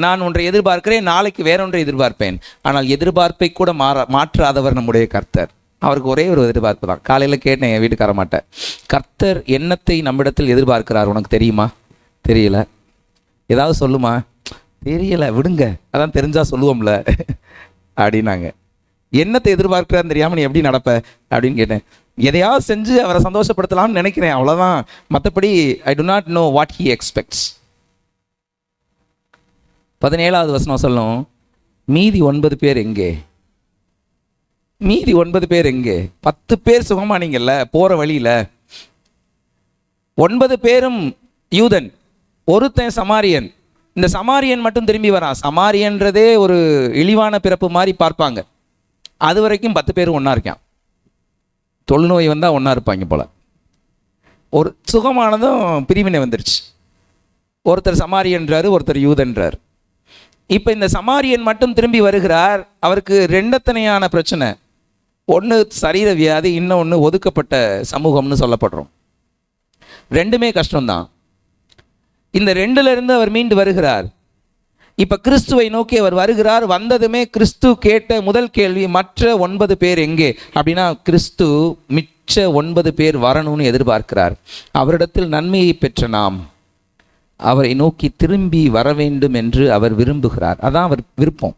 நான் ஒன்றை எதிர்பார்க்கிறேன், நாளைக்கு வேற ஒன்றை எதிர்பார்ப்பேன். ஆனால் எதிர்பார்ப்பை கூட மாற்றாதவர் நம்முடைய கர்த்தர். அவருக்கு ஒரே ஒரு எதிர்பார்ப்பு தான். காலையில் கேட்டேன் என் வீட்டுக்கார மாட்டேன், கர்த்தர் என்னத்தை நம்மிடத்தில் எதிர்பார்க்கிறார் உனக்கு தெரியுமா? தெரியல. ஏதாவது சொல்லுமா? தெரியல, விடுங்க, அதான் தெரிஞ்சா சொல்லுவோம்ல அப்படின்னாங்க. என்னத்தை எதிர்பார்க்கிறான்னு தெரியாமல் நீ எப்படி நடப்ப அப்படின்னு கேட்டேன். எதையாவது செஞ்சு அவரை சந்தோஷப்படுத்தலாம்னு நினைக்கிறேன், அவ்வளோதான். மற்றபடி I do not know what he expects. 17வது வசனம் சொல்லும், மீதி 9 பேர் எங்கே? மீதி 9 பேர் எங்கே? 10 பேர் சுகமானீங்கல்ல போற வழியில. 9 பேரும் யூதன், ஒருத்தன் சமாரியன். இந்த சமாரியன் மட்டும் திரும்பி வரான். சமாரியன்றதே ஒரு இழிவான பிறப்பு மாதிரி பார்ப்பாங்க. அது வரைக்கும் 10 பேரும் ஒன்றா இருக்கான். தொழுநோய் வந்தால் ஒன்றா இருப்பாங்க போல. ஒரு சுகமானதும் பிரிவினை வந்துருச்சு. ஒருத்தர் சமாரியன்றாரு, ஒருத்தர் யூதன்றார். இப்போ இந்த சமாரியன் மட்டும் திரும்பி வருகிறார். அவருக்கு ரெண்டத்தனையான பிரச்சனை. ஒன்று சரீர வியாதி, இன்னொன்று ஒதுக்கப்பட்ட சமூகம்னு சொல்லப்படுறோம். ரெண்டுமே கஷ்டம்தான். இந்த ரெண்டுலேருந்து அவர் மீண்டு வருகிறார். இப்போ கிறிஸ்துவை நோக்கி அவர் வருகிறார். வந்ததுமே கிறிஸ்து கேட்ட முதல் கேள்வி, மற்ற 9 பேர் எங்கே அப்படின்னா, கிறிஸ்து மிச்ச 9 பேர் வரணும்னு எதிர்பார்க்கிறார். அவரிடத்தில் நன்மையை பெற்ற நாம் அவரை நோக்கி திரும்பி வர வேண்டும் என்று அவர் விரும்புகிறார். அதான் அவர் விருப்பம்.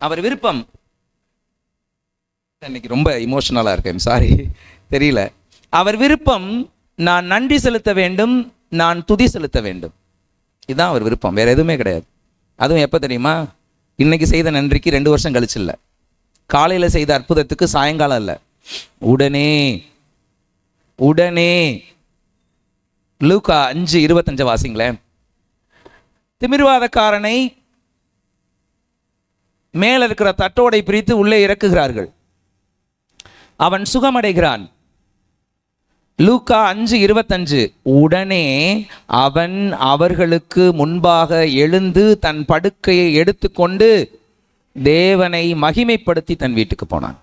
அவர் விருப்பம். இன்னைக்கு ரொம்ப இமோஷனலா இருக்கேன், சாரி, தெரியல. அவர் விருப்பம், நான் நன்றி செலுத்த வேண்டும், நான் துதி செலுத்த வேண்டும். இதுதான் அவர் விருப்பம், வேற எதுவுமே கிடையாது. அதுவும் எப்போ தெரியுமா? இன்னைக்கு செய்த நன்றிக்கு 2 வருஷம் கழிச்சு இல்லை, காலையில் செய்த அற்புதத்துக்கு சாயங்காலம் இல்லை, உடனே உடனே. லூக்கா 5:25 வாசிங்களேன். திமிர்வாதக்காரனை மேல இருக்கிற தட்டோடை பிரித்து உள்ளே இறக்குகிறார்கள், அவன் சுகமடைகிறான். லூக்கா 5:25, உடனே அவன் அவர்களுக்கு முன்பாக எழுந்து தன் படுக்கையை எடுத்துக்கொண்டு தேவனை மகிமைப்படுத்தி தன் வீட்டுக்கு போனான்.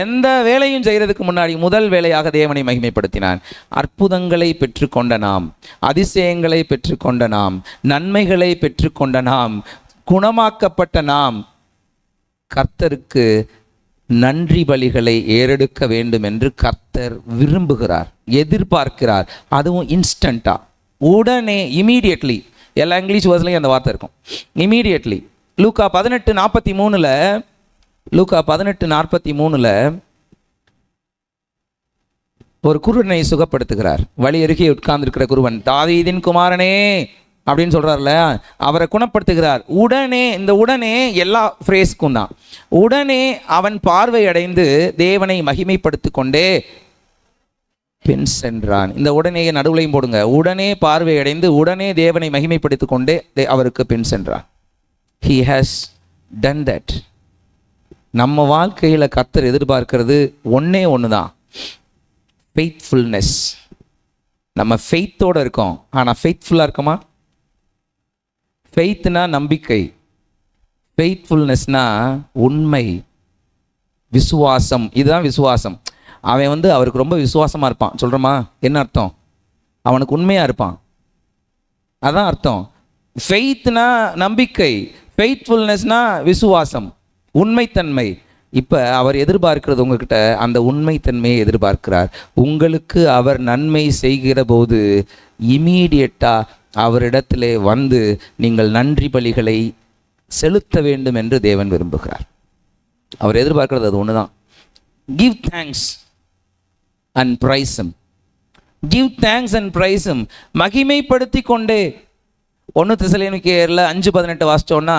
எந்த வேலையும் செய்யறதுக்கு முன்னாடி முதல் வேலையாக தேவனை மகிமைப்படுத்தினான். அற்புதங்களை பெற்றுக்கொண்ட நாம், அதிசயங்களை பெற்றுக்கொண்ட நாம், நன்மைகளை பெற்றுக்கொண்ட நாம், குணமாக்கப்பட்ட நாம் கர்த்தருக்கு நன்றி பலிகளை ஏறெடுக்க வேண்டும் என்று கர்த்தர் விரும்புகிறார், எதிர்பார்க்கிறார். அதுவும் இன்ஸ்டண்டா, உடனே, இமீடியட்லி. எல்லா இங்கிலீஷ் வேர்ட்ஸ்லையும் அந்த வார்த்தை இருக்கும், இமீடியட்லி. லூக்கா 18:43 லூக்கா 18:43 ஒரு குருடனை சுகப்படுத்துகிறார். வழி அருகே உட்கார்ந்திருக்கிற குருவன், தாவீதின் குமாரனே அப்படின்னு சொல்றாருல, அவரை குணப்படுத்துகிறார். உடனே, இந்த உடனே எல்லா ஃப்ரேஸ்க்கும் தான். உடனே அவன் பார்வை அடைந்து தேவனை மகிமைப்படுத்தி கொண்டே பின் சென்றான். இந்த உடனே நடுவுலையும் போடுங்க. உடனே பார்வை அடைந்து உடனே தேவனை மகிமைப்படுத்தி கொண்டே அவருக்கு பின் சென்றான். He has done that. நம்ம வாழ்க்கையில் கர்த்தர் எதிர்பார்க்கிறது ஒன்றே ஒன்று தான், ஃபெய்த்ஃபுல்னஸ். நம்ம ஃபெய்த்தோடு இருக்கோம், ஆனால் ஃபெய்த்ஃபுல்லாக இருக்கோமா? ஃபெய்த்னா நம்பிக்கை, ஃபெய்த்ஃபுல்னஸ்னா உண்மை, விசுவாசம். இதுதான் விசுவாசம். அவன் அவருக்கு ரொம்ப விசுவாசமாக இருப்பான், சொல்கிறோமா? என்ன அர்த்தம்? அவனுக்கு உண்மையாக இருப்பான், அதான் அர்த்தம். ஃபெய்த்னா நம்பிக்கை, ஃபெய்த்ஃபுல்னஸ்னா விசுவாசம், உண்மைத்தன்மை. இப்போ அவர் எதிர்பார்க்கிறது உங்ககிட்ட அந்த உண்மைத்தன்மையை எதிர்பார்க்கிறார். உங்களுக்கு அவர் நன்மை செய்கிற போது இமீடியட்டாக அவரிடத்திலே வந்து நீங்கள் நன்றி பலிகளை செலுத்த வேண்டும் என்று தேவன் விரும்புகிறார். அவர் எதிர்பார்க்கிறது அது ஒன்று தான். Give thanks and praise him. Give thanks and praise him. மகிமைப்படுத்தி கொண்டே. 1 தெசலோனிக்கேயர்ல 5:18 வாசிச்சோன்னா,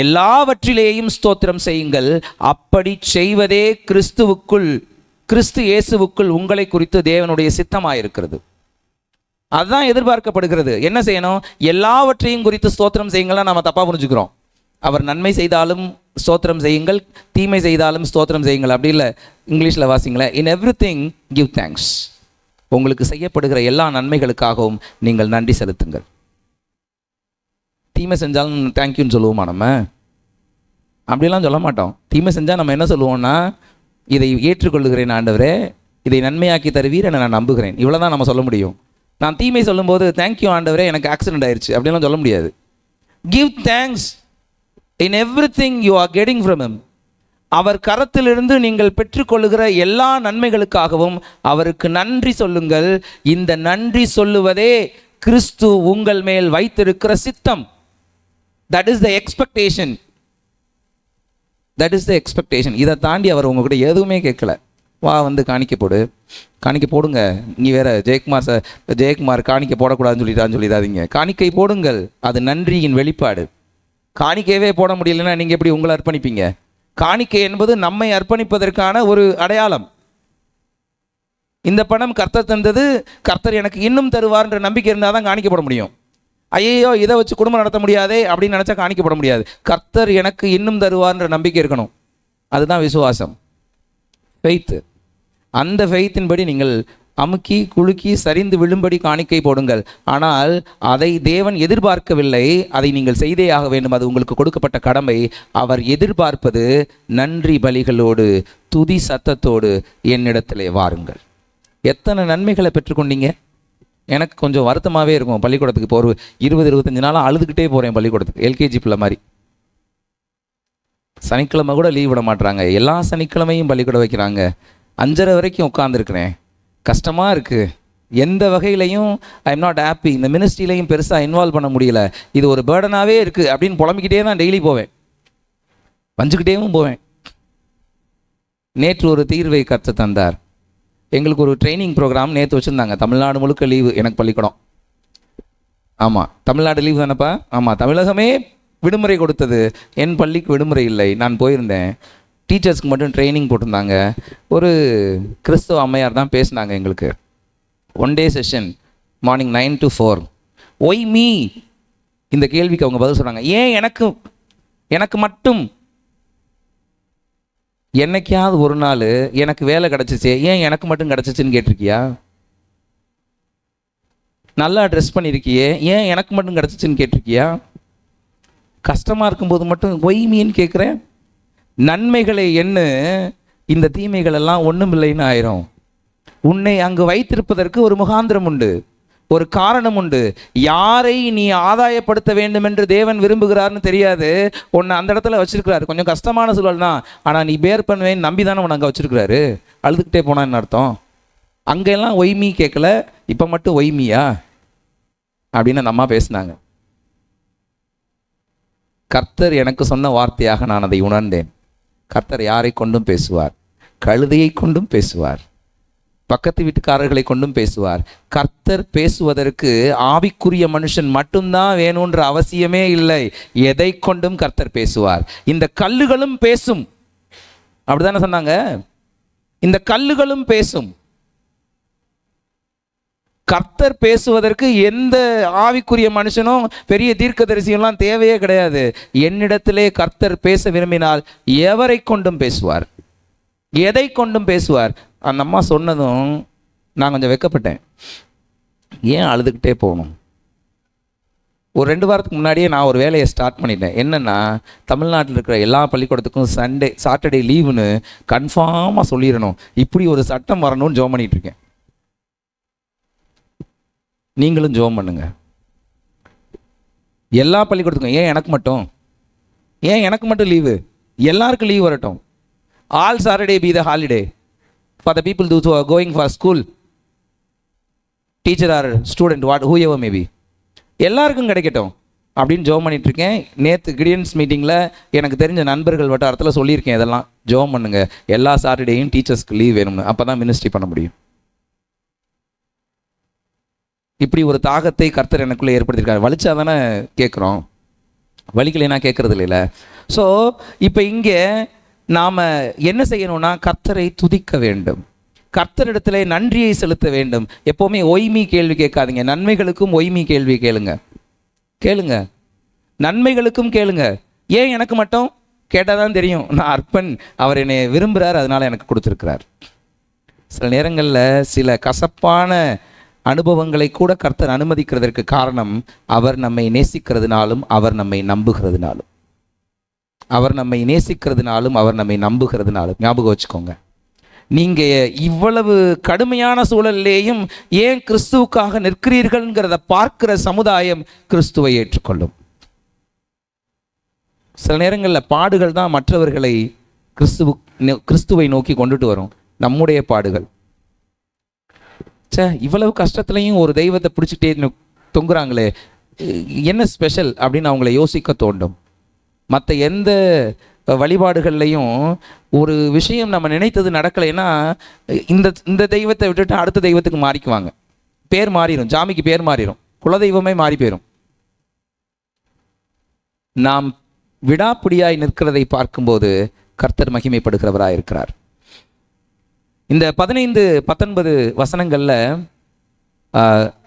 எல்லாவற்றிலேயும் ஸ்தோத்திரம் செய்யுங்கள், அப்படி செய்வதே கிறிஸ்து இயேசுவுக்குள் உங்களை குறித்து தேவனுடைய சித்தமாயிருக்கிறது. அதுதான் எதிர்பார்க்கப்படுகிறது. என்ன செய்யணும்? எல்லாவற்றையும் குறித்து ஸ்தோத்திரம் செய்யுங்கள்னா நம்ம தப்பாக புரிஞ்சுக்கிறோம். அவர் நன்மை செய்தாலும் ஸ்தோத்திரம் செய்யுங்கள், தீமை செய்தாலும் ஸ்தோத்திரம் செய்யுங்கள், அப்படி இல்லை. இங்கிலீஷில் வாசிங்களேன். இன் எவ்ரிதிங் கிவ் தேங்க்ஸ். உங்களுக்கு செய்யப்படுகிற எல்லா நன்மைகளுக்காகவும் நீங்கள் நன்றி செலுத்துங்கள். தீமை செஞ்சாலும் தேங்க்யூன்னு சொல்லுவோமா? நம்ம அப்படிலாம் சொல்ல மாட்டோம். தீமை செஞ்சால் நம்ம என்ன சொல்லுவோம்னா, இதை ஏற்றுக்கொள்ளுகிறேன் ஆண்டவரே, இதை நன்மையாக்கி தருவீர் என நான் நம்புகிறேன். இவ்வளோ தான் நம்ம சொல்ல முடியும். நான் தீமை சொல்லும்போது தேங்க்யூ ஆண்டவரே எனக்கு ஆக்சிடென்ட் ஆயிடுச்சு அப்படின்லாம் சொல்ல முடியாது. Give thanks in everything you are getting from him. அவர் கரத்திலிருந்து நீங்கள் பெற்றுக்கொள்ளுகிற எல்லா நன்மைகளுக்காகவும் அவருக்கு நன்றி சொல்லுங்கள். இந்த நன்றி சொல்லுவதே கிறிஸ்து உங்கள் மேல் வைத்திருக்கிற சித்தம். That is the expectation. That is the expectation. இதை தாண்டி அவர் உங்ககிட்ட எதுவுமே கேட்கல. வா வந்து காணிக்க போடு, காணிக்க போடுங்க. நீ வேற ஜெயக்குமார் காணிக்க போடக்கூடாதுன்னு சொல்லிடாதீங்க. காணிக்கை போடுங்கள், அது நன்றியின் வெளிப்பாடு. காணிக்கையவே போட முடியலன்னா நீங்கள் எப்படி உங்களை அர்ப்பணிப்பீங்க? காணிக்கை என்பது நம்மை அர்ப்பணிப்பதற்கான ஒரு அடையாளம். இந்த பணம் கர்த்தர் தந்தது, கர்த்தர் எனக்கு இன்னும் தருவார்ன்ற நம்பிக்கை இருந்தால் தான் காணிக்க போட முடியும். ஐயோ இதை வச்சு குடும்பம் நடத்த முடியாதே அப்படின்னு நினச்சா காணிக்கப்பட முடியாது. கர்த்தர் எனக்கு இன்னும் தருவார்ன்ற நம்பிக்கை இருக்கணும். அதுதான் விசுவாசம், ஃபெய்த்து. அந்த ஃபெய்த்தின்படி நீங்கள் அமுக்கி குலுக்கி சரிந்து விழும்படி காணிக்கை போடுங்கள். ஆனால் அதை தேவன் எதிர்பார்க்கவில்லை, அதை நீங்கள் செய்தே ஆக வேண்டும். அது உங்களுக்கு கொடுக்கப்பட்ட கடமை. அவர் எதிர்பார்ப்பது நன்றி பலிகளோடு துதி சத்தத்தோடு என்னிடத்திலே வாருங்கள். எத்தனை நன்மைகளை பெற்றுக்கொண்டீங்க? எனக்கு கொஞ்சம் வருத்தமாகவே இருக்கும். பள்ளிக்கூடத்துக்கு இப்போ ஒரு 20-25 நாளாக அழுதுகிட்டே போகிறேன் பள்ளிக்கூடத்துக்கு. எல்கேஜி பிள்ளை மாதிரி. சனிக்கிழமை கூட லீவ் விட மாட்டுறாங்க. எல்லா சனிக்கிழமையும் பள்ளிக்கூடம் வைக்கிறாங்க. 5:30 வரைக்கும் உட்காந்துருக்கிறேன். கஷ்டமாக இருக்குது. எந்த வகையிலையும் ஐ எம் நாட் ஹாப்பி. இந்த மினிஸ்ட்ரியிலையும் பெருசாக இன்வால்வ் பண்ண முடியல. இது ஒரு பேர்டனாகவே இருக்குது அப்படின்னு புலம்பிக்கிட்டே தான் டெய்லி போவேன், வஞ்சுக்கிட்டேவும் போவேன். நேற்று ஒரு தீர்வை கற்று தந்தார். எங்களுக்கு ஒரு ட்ரைனிங் ப்ரோக்ராம் நேற்று வச்சுருந்தாங்க. தமிழ்நாடு முழுக்க லீவு. எனக்கு பள்ளிக்கூடம். ஆமாம், தமிழ்நாடு லீவு தானேப்பா? ஆமாம், தமிழகமே விடுமுறை கொடுத்தது. என் பள்ளிக்கு விடுமுறை இல்லை. நான் போயிருந்தேன். டீச்சர்ஸ்க்கு மட்டும் ட்ரைனிங் போட்டிருந்தாங்க. ஒரு கிறிஸ்தவ அம்மையார் தான் பேசினாங்க எங்களுக்கு. 1 day session, morning 9 to 4. Why me? இந்த கேள்விக்கு அவங்க பதில் சொல்கிறாங்க. ஏன் எனக்கு மட்டும்? என்னைக்காவது ஒரு நாள் எனக்கு வேலை கிடச்சிச்சு, ஏன் எனக்கு மட்டும் கிடச்சிச்சின்னு கேட்டிருக்கியா? நல்லா ட்ரெஸ் பண்ணியிருக்கியே, ஏன் எனக்கு மட்டும் கிடச்சிச்சின்னு கேட்டிருக்கியா? கஷ்டமாக இருக்கும்போது மட்டும் ஒய் மீன்னு கேட்குறேன். நன்மைகளை என்ன, இந்த தீமைகள் எல்லாம் ஒன்றும் இல்லைன்னு ஆயிரும். உன்னை அங்கு வைத்திருப்பதற்கு ஒரு முகாந்திரம் உண்டு, ஒரு காரணம் உண்டு. யாரை நீ ஆதாயப்படுத்த வேண்டும் என்று தேவன் விரும்புகிறார்னு தெரியாது. உன்னை அந்த இடத்துல வச்சிருக்கிறாரு. கொஞ்சம் கஷ்டமான சூழல் தான், ஆனால் நீ பேர் பண்ணுவேன்னு நம்பி தானே உன்னை அங்கே வச்சிருக்கிறாரு. அழுதுகிட்டே போனான்னு அர்த்தம். அங்கெல்லாம் ஒய்மீ கேட்கல, இப்போ மட்டும் ஒய்மியா அப்படின்னு அந்த அம்மா பேசினாங்க. கர்த்தர் எனக்கு சொன்ன வார்த்தையாக நான் அதை உணர்ந்தேன். கர்த்தர் யாரை கொண்டும் பேசுவார், கழுதையை கொண்டும் பேசுவார், பக்கத்து வீட்டுக்காரர்களை கொண்டும் பேசுவார். கர்த்தர் பேசுவதற்கு ஆவிக்குரிய மனுஷன் மட்டும்தான் வேணுன்ற அவசியமே இல்லை. எதை கொண்டும் கர்த்தர் பேசுவார். இந்த கல்லுகளும் பேசும். அப்படிதானே சொன்னாங்க? இந்த கல்லுகளும் பேசும். கர்த்தர் பேசுவதற்கு எந்த ஆவிக்குரிய மனுஷனும் பெரிய தீர்க்கதரிசியெல்லாம் தேவையே கிடையாது. என்னிடத்திலே கர்த்தர் பேச விரும்பினால் எவரை கொண்டும் பேசுவார், எதை கொண்டும் பேசுவார். அந்த அம்மா சொன்னதும் நான் கொஞ்சம் வெட்கப்பட்டேன். ஏன் அழுதுகிட்டே போகணும்? ஒரு 2 வாரத்துக்கு முன்னாடியே நான் ஒரு வேலையை ஸ்டார்ட் பண்ணிட்டேன். என்னென்னா, தமிழ்நாட்டில் இருக்கிற எல்லா பள்ளிக்கூடத்துக்கும் சாட்டர்டே லீவுன்னு கன்ஃபார்மாக சொல்லிடணும். இப்படி ஒரு சட்டம் வரணும்னு ஜெபம் பண்ணிகிட்ருக்கேன். நீங்களும் ஜெபம் பண்ணுங்க. எல்லா பள்ளிக்கூடத்துக்கும். ஏன் எனக்கு மட்டும் லீவு? எல்லாருக்கும் லீவ் வரட்டும். All Saturday be the holiday for the people who are going for school, teacher or student, whoever may be. எல்லாருக்கும் கிடைக்கட்டும் அப்படின்னு ஜெபம் பண்ணிகிட்ருக்கேன். நேற்று கிடியன்ஸ் மீட்டிங்கில் எனக்கு தெரிஞ்ச நண்பர்கள் வட்டாரத்தில் சொல்லியிருக்கேன், இதெல்லாம் ஜெபம் பண்ணுங்க, எல்லா சாட்டர்டேயும் டீச்சர்ஸ்க்கு லீவ் வேணும்னு. அப்போ தான் மினிஸ்ட்ரி பண்ண முடியும். இப்படி ஒரு தாகத்தை கர்த்தர் எனக்குள்ளே ஏற்படுத்தியிருக்காரு. வலிச்சா தானே கேட்குறோம், வலிக்கலைன்னா கேட்குறது இல்லைல்ல. ஸோ இப்போ இங்கே நாம் என்ன செய்யணும்னா, கர்த்தரை துதிக்க வேண்டும், கர்த்தரிடத்தில் நன்றியை செலுத்த வேண்டும். எப்போவுமே ஒய்மி கேள்வி கேட்காதீங்க. நன்மைகளுக்கும் ஒய்மி கேள்வி கேளுங்க, நன்மைகளுக்கும் கேளுங்க. ஏன் எனக்கு மட்டும் கேட்டால் தான் தெரியும். நான் அர்ப்பன், அவர் என்னை விரும்புகிறார், அதனால் எனக்கு கொடுத்துருக்கிறார். சில நேரங்களில் சில கசப்பான அனுபவங்களை கூட கர்த்தர் அனுமதிக்கிறதற்கு காரணம், அவர் நம்மை நேசிக்கிறதுனாலும் அவர் நம்மை நம்புகிறதுனாலும். அவர் நம்மை நேசிக்கிறதுனாலும் அவர் நம்மை நம்புகிறதுனாலும். ஞாபகம் வச்சுக்கோங்க, நீங்க இவ்வளவு கடுமையான சூழல்லேயும் ஏன் கிறிஸ்துவுக்காக நிற்கிறீர்கள்ங்கிறத பார்க்கிற சமுதாயம் கிறிஸ்துவை ஏற்றுக்கொள்ளும். சில நேரங்களில் பாடுகள் தான் மற்றவர்களை கிறிஸ்துவை நோக்கி கொண்டுட்டு வரும். நம்முடைய பாடுகள், இவ்வளவு கஷ்டத்துலையும் ஒரு தெய்வத்தை பிடிச்சிட்டே தொங்குறாங்களே, என்ன ஸ்பெஷல் அப்படின்னு அவங்கள யோசிக்க தோண்டும். மற்ற எந்த வழிபாடுகள்லையும் ஒரு விஷயம் நம்ம நினைத்தது நடக்கலைன்னா இந்த தெய்வத்தை விட்டுட்டு அடுத்த தெய்வத்துக்கு மாறிக்குவாங்க. பேர் மாறிடும், ஜாமிக்கு பேர் மாறிடும், குலதெய்வமே மாறி போயிடும். நாம் விடாப்பிடியாய் நிற்கிறதை பார்க்கும்போது கர்த்தர் மகிமைப்படுகிறவராய் இருக்கிறார். இந்த 15-19 வசனங்கள்ல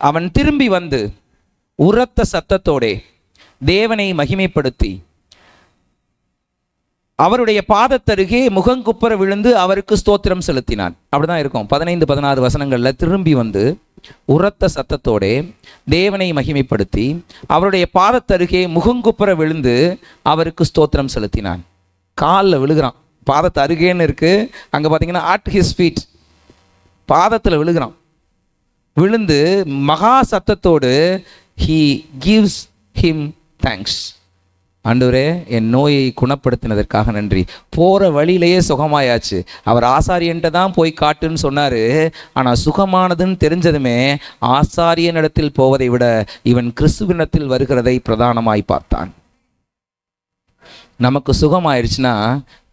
அவன் திரும்பி வந்து உரத்த சத்தத்தோடே தேவனை மகிமைப்படுத்தி அவருடைய பாதத்தருகே முகங்குப்புற விழுந்து அவருக்கு ஸ்தோத்திரம் செலுத்தினான். அப்படிதான் இருக்கும். 15-16 வசனங்கள்ல திரும்பி வந்து உரத்த சத்தத்தோடே தேவனை மகிமைப்படுத்தி அவருடைய பாதத்தருகே முகங்குப்புற விழுந்து அவருக்கு ஸ்தோத்திரம் செலுத்தினான். காலில் விழுகிறான். பாதத்து அருகேன்னு இருக்கு, அங்கே பார்த்தீங்கன்னா அட் ஹிஸ் ஃபீட், பாதத்தில் விழுகிறான். விழுந்து மகா சத்தத்தோடு he gives him thanks. ஆண்டவரே, என் நோயை குணப்படுத்தினதற்காக நன்றி. போகிற வழியிலேயே சுகமாயாச்சு. அவர் ஆசாரியன்ட்ட தான் போய் காட்டுன்னு சொன்னார். ஆனால் சுகமானதுன்னு தெரிஞ்சதுமே ஆசாரியனிடத்தில் போவதை விட இவன் கிறிஸ்துவினிடத்தில் வருகிறதை பிரதானமாய் பார்த்தான். நமக்கு சுகமாயிருச்சுன்னா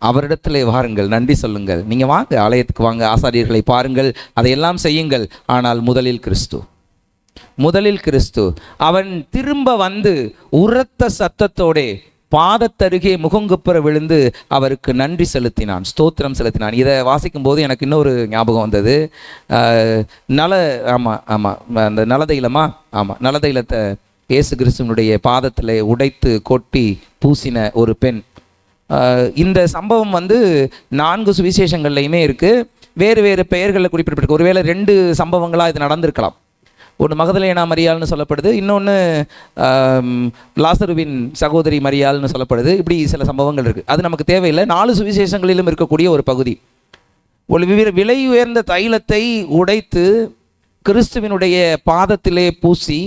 அவரிடத்துல வாருங்கள், நன்றி சொல்லுங்கள். நீங்கள் வாங்க, ஆலயத்துக்கு வாங்க, ஆசாரியர்களை பாருங்கள், அதையெல்லாம் செய்யுங்கள். ஆனால் முதலில் கிறிஸ்து, முதலில் கிறிஸ்து. அவன் திரும்ப வந்து உரத்த சத்தத்தோடே பாதத்தருகே முகங்குப்புற விழுந்து அவருக்கு நன்றி செலுத்தினான், ஸ்தோத்திரம் செலுத்தினான். இதை வாசிக்கும் போது எனக்கு இன்னொரு ஞாபகம் வந்தது. அந்த நலதைலமா, நலதைலத்தை இயேசு கிறிஸ்துவனுடைய பாதத்தில் உடைத்து கொட்டி பூசின ஒரு பெண். இந்த சம்பவம் வந்து 4 சுவிசேஷங்கள்லையுமே இருக்குது. வேறு வேறு பெயர்களில் குறிப்பிட்டிருக்கு. ஒருவேளை 2 சம்பவங்களாக இது நடந்திருக்கலாம். ஒன்று மகதலேனா மரியாள்னு சொல்லப்படுது, இன்னொன்று லாசருவின் சகோதரி மரியாள்னு சொல்லப்படுது. இப்படி சில சம்பவங்கள் இருக்குது. அது நமக்கு தேவையில்லை. 4 சுவிசேஷங்களிலும் இருக்கக்கூடிய ஒரு பகுதி. ஒரு விலை உயர்ந்த தைலத்தை உடைத்து கிறிஸ்துவினுடைய பாதத்திலே பூசி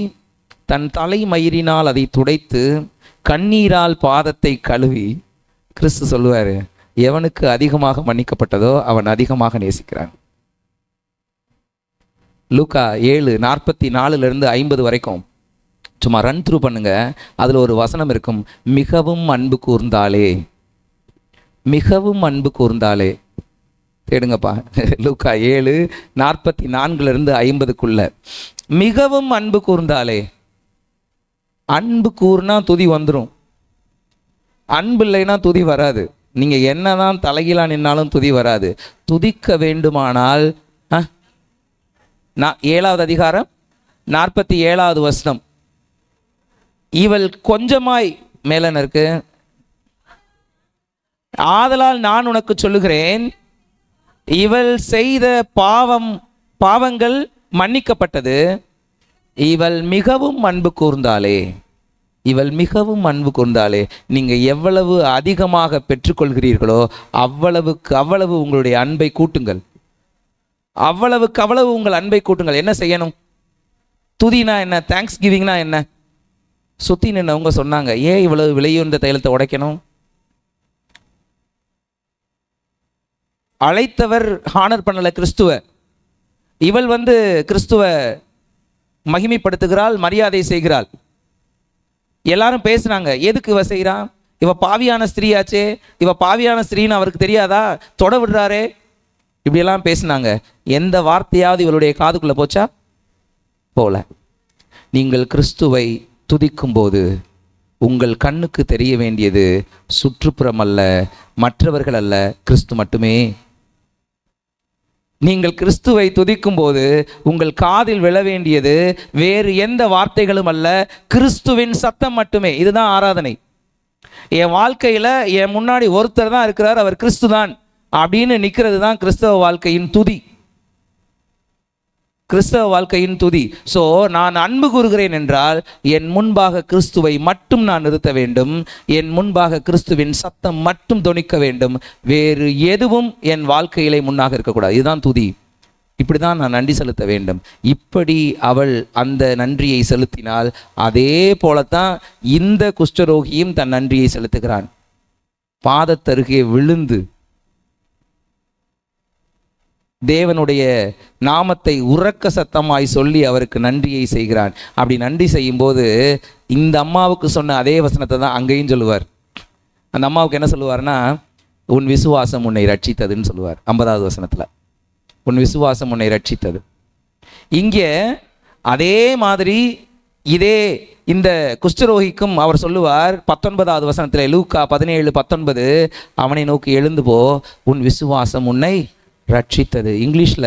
தன் தலைமயிரினால் அதை துடைத்து கண்ணீரால் பாதத்தை கழுவி கிறிஸ்து சொல்லுவார், எவனுக்கு அதிகமாக மன்னிக்கப்பட்டதோ அவன் அதிகமாக நேசிக்கிறான். லூக்கா 7:44-50 வரைக்கும் சும்மா ரன் த்ரூ பண்ணுங்க. அதில் ஒரு வசனம் இருக்கும், மிகவும் அன்பு கூர்ந்தாலே, மிகவும் அன்பு கூர்ந்தாலே. தேடுங்கப்பா, லூக்கா 7:44-50 மிகவும் அன்பு கூர்ந்தாலே. அன்பு கூர்னா துதி வந்துடும், அன்பு இல்லைன்னா துதி வராது. நீங்கள் என்னதான் தலைகீழா நின்னாலும் துதி வராது. துதிக்க வேண்டுமானால் 7வது அதிகாரம் 47வது வசனம், இவள் கொஞ்சமாய் மேலன இருக்கு, ஆதலால் நான் உனக்கு சொல்லுகிறேன், இவள் செய்த பாவங்கள் மன்னிக்கப்பட்டது, இவள் மிகவும் அன்பு கூர்ந்தாளே, இவள் மிகவும் அன்பு கூர்ந்தாளே. நீங்கள் எவ்வளவு அதிகமாக பெற்றுக்கொள்கிறீர்களோ அவ்வளவுக்கு அவ்வளவு உங்களுடைய அன்பை கூட்டுங்கள், அவ்வளவுக்கு அவ்வளவு உங்கள் அன்பை கூட்டுங்கள். என்ன செய்யணும்? துதினா என்ன? தேங்க்ஸ் கிவிங்னா என்ன? சுத்தி நின்னவங்க சொன்னாங்க, ஏன் இவ்வளவு விலையுந்த தைலத்தை உடைக்கணும்? அழைத்தவர் ஹானர் பண்ணல கிறிஸ்துவ, இவள் வந்து கிறிஸ்துவ மகிமைப்படுத்துகிறாள், மரியாதை செய்கிறாள். எல்லாரும் பேசுனாங்க, எதுக்கு இவ செய்கிறான்? இவ பாவியான ஸ்திரீயாச்சே, இவ பாவியான ஸ்திரீன்னு அவருக்கு தெரியாதா? தொட விடுறாரே, இப்படியெல்லாம் பேசினாங்க. எந்த வார்த்தையாவது இவளுடைய காதுக்குள்ளே போச்சா? போல. நீங்கள் கிறிஸ்துவை துதிக்கும் போது உங்கள் கண்ணுக்கு தெரிய வேண்டியது சுற்றுப்புறம் அல்ல, மற்றவர்கள் அல்ல, கிறிஸ்து மட்டுமே. நீங்கள் கிறிஸ்துவை துதிக்கும் போது உங்கள் காதில் விழ வேண்டியது வேறு எந்த வார்த்தைகளும் அல்ல, கிறிஸ்துவின் சத்தம் மட்டுமே. இதுதான் ஆராதனை. என் வாழ்க்கையில் என் முன்னாடி ஒருத்தர் தான் இருக்கிறார், அவர் கிறிஸ்து தான் அப்படின்னு நிற்கிறது தான் கிறிஸ்தவ வாழ்க்கையின் துதி. கிறிஸ்தவ வாழ்க்கையின் துதி. ஸோ நான் அன்பு கூறுகிறேன் என்றால் என் முன்பாக கிறிஸ்துவை மட்டும் நான் நிறுத்த வேண்டும், என் முன்பாக கிறிஸ்துவின் சத்தம் மட்டும் தொனிக்க வேண்டும், வேறு எதுவும் என் வாழ்க்கையிலே முன்னாக இருக்கக்கூடாது. இதுதான் துதி. இப்படி தான் நான் நன்றி செலுத்த வேண்டும். இப்படி அவள் அந்த நன்றியை செலுத்தினால் அதே போலத்தான் இந்த குஷ்டரோகியும் தன் நன்றியை செலுத்துகிறான். பாதத்தருகே விழுந்து தேவனுடைய நாமத்தை உறக்க சத்தமாய் சொல்லி அவருக்கு நன்றியை செய்கிறான். அப்படி நன்றி செய்யும்போது இந்த அம்மாவுக்கு சொன்ன அதே வசனத்தை தான் அங்கேயும் சொல்லுவார். அந்த அம்மாவுக்கு என்ன சொல்லுவார்னா, உன் விசுவாசம் உன்னை ரட்சித்ததுன்னு சொல்லுவார் 50வது வசனத்தில். உன் விசுவாசம் உன்னை ரட்சித்தது. இங்கே அதே மாதிரி இதே இந்த குஷ்டரோகிக்கும் அவர் சொல்லுவார் 19வது வசனத்தில், லூக்கா 17:19, அவனை நோக்கி எழுந்து போ, உன் விசுவாசம் உன்னை ரட்சித்தது. இங்கிலீஷில்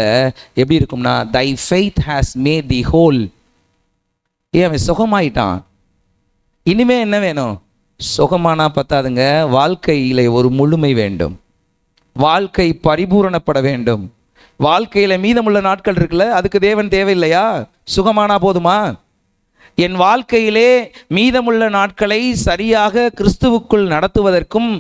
எப்படி இருக்கும்னா, thy faith has made thee whole. அவன் சுகமாயிட்டான். இனிமே என்ன வேணும்? சுகமானா பத்தாதுங்க, வாழ்க்கையில் ஒரு முழுமை வேண்டும், வாழ்க்கை பரிபூரணப்பட வேண்டும். வாழ்க்கையில் மீதமுள்ள நாட்கள் இருக்குல்ல, அதுக்கு தேவன் தேவையில்லையா? சுகமானா போதுமா? என் வாழ்க்கையிலே மீதமுள்ள நாட்களை சரியாக கிறிஸ்துவுக்குள் நடத்துவதற்கும்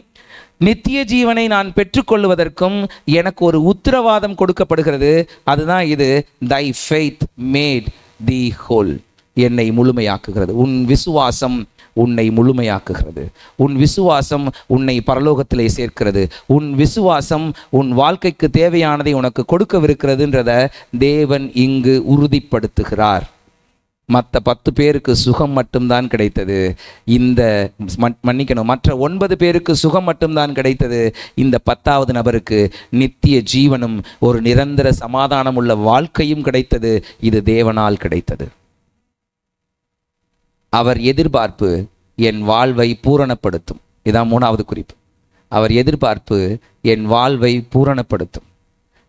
நித்திய ஜீவனை நான் பெற்றுக்கொள்வதற்கும் எனக்கு ஒரு உத்தரவாதம் கொடுக்கப்படுகிறது. அதுதான் இது, தை ஃபெய்த் மேட் தி ஹோல், என்னை முழுமையாக்குகிறது. உன் விசுவாசம் உன்னை முழுமையாக்குகிறது. உன் விசுவாசம் உன்னை பரலோகத்திலே சேர்க்கிறது. உன் விசுவாசம் உன் வாழ்க்கைக்கு தேவையானதை உனக்கு கொடுக்கவிருக்கிறதுன்றத தேவன் இங்கு உறுதிப்படுத்துகிறார். மற்ற 10 பேருக்கு சுகம் மட்டும்தான் கிடைத்தது. இந்த மற்ற 9 பேருக்கு சுகம் மட்டும்தான் கிடைத்தது. இந்த 10வது நபருக்கு நித்திய ஜீவனும் ஒரு நிரந்தர சமாதானம் உள்ள வாழ்க்கையும் கிடைத்தது. இது தேவனால் கிடைத்தது. அவர் எதிர்பார்ப்பு என் வாழ்வை பூரணப்படுத்தும். இதான் 3வது குறிப்பு. அவர் எதிர்பார்ப்பு என் வாழ்வை பூரணப்படுத்தும்,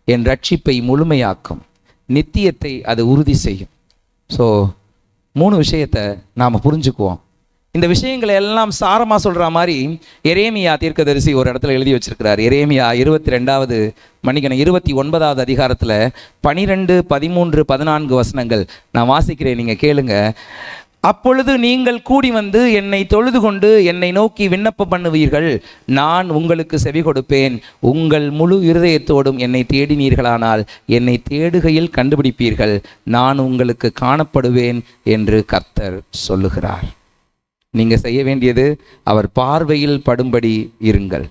என் ரட்சிப்பை முழுமையாக்கும், நித்தியத்தை அது உறுதி செய்யும். ஸோ 3 விஷயத்தை நாம் புரிஞ்சுக்குவோம். இந்த விஷயங்களை எல்லாம் சாரமாக சொல்கிற மாதிரி எரேமியா தீர்க்கதரிசி ஒரு இடத்துல எழுதி வச்சிருக்கிறார். எரேமியா 29வது அதிகாரத்தில் 12, 13, 14 வசனங்கள் நான் வாசிக்கிறேன், நீங்கள் கேளுங்க. அப்பொழுது நீங்கள் கூடி வந்து என்னை தொழுது கொண்டு என்னை நோக்கி விண்ணப்பம் பண்ணுவீர்கள், நான் உங்களுக்கு செவி கொடுப்பேன். உங்கள் முழு இருதயத்தோடும் என்னை தேடினீர்களானால் என்னை தேடுகையில் கண்டுபிடிப்பீர்கள், நான் உங்களுக்கு காணப்படுவேன் என்று கர்த்தர் சொல்லுகிறார். நீங்கள் செய்ய வேண்டியது, அவர் பார்வையில் படும்படி இருங்கள்,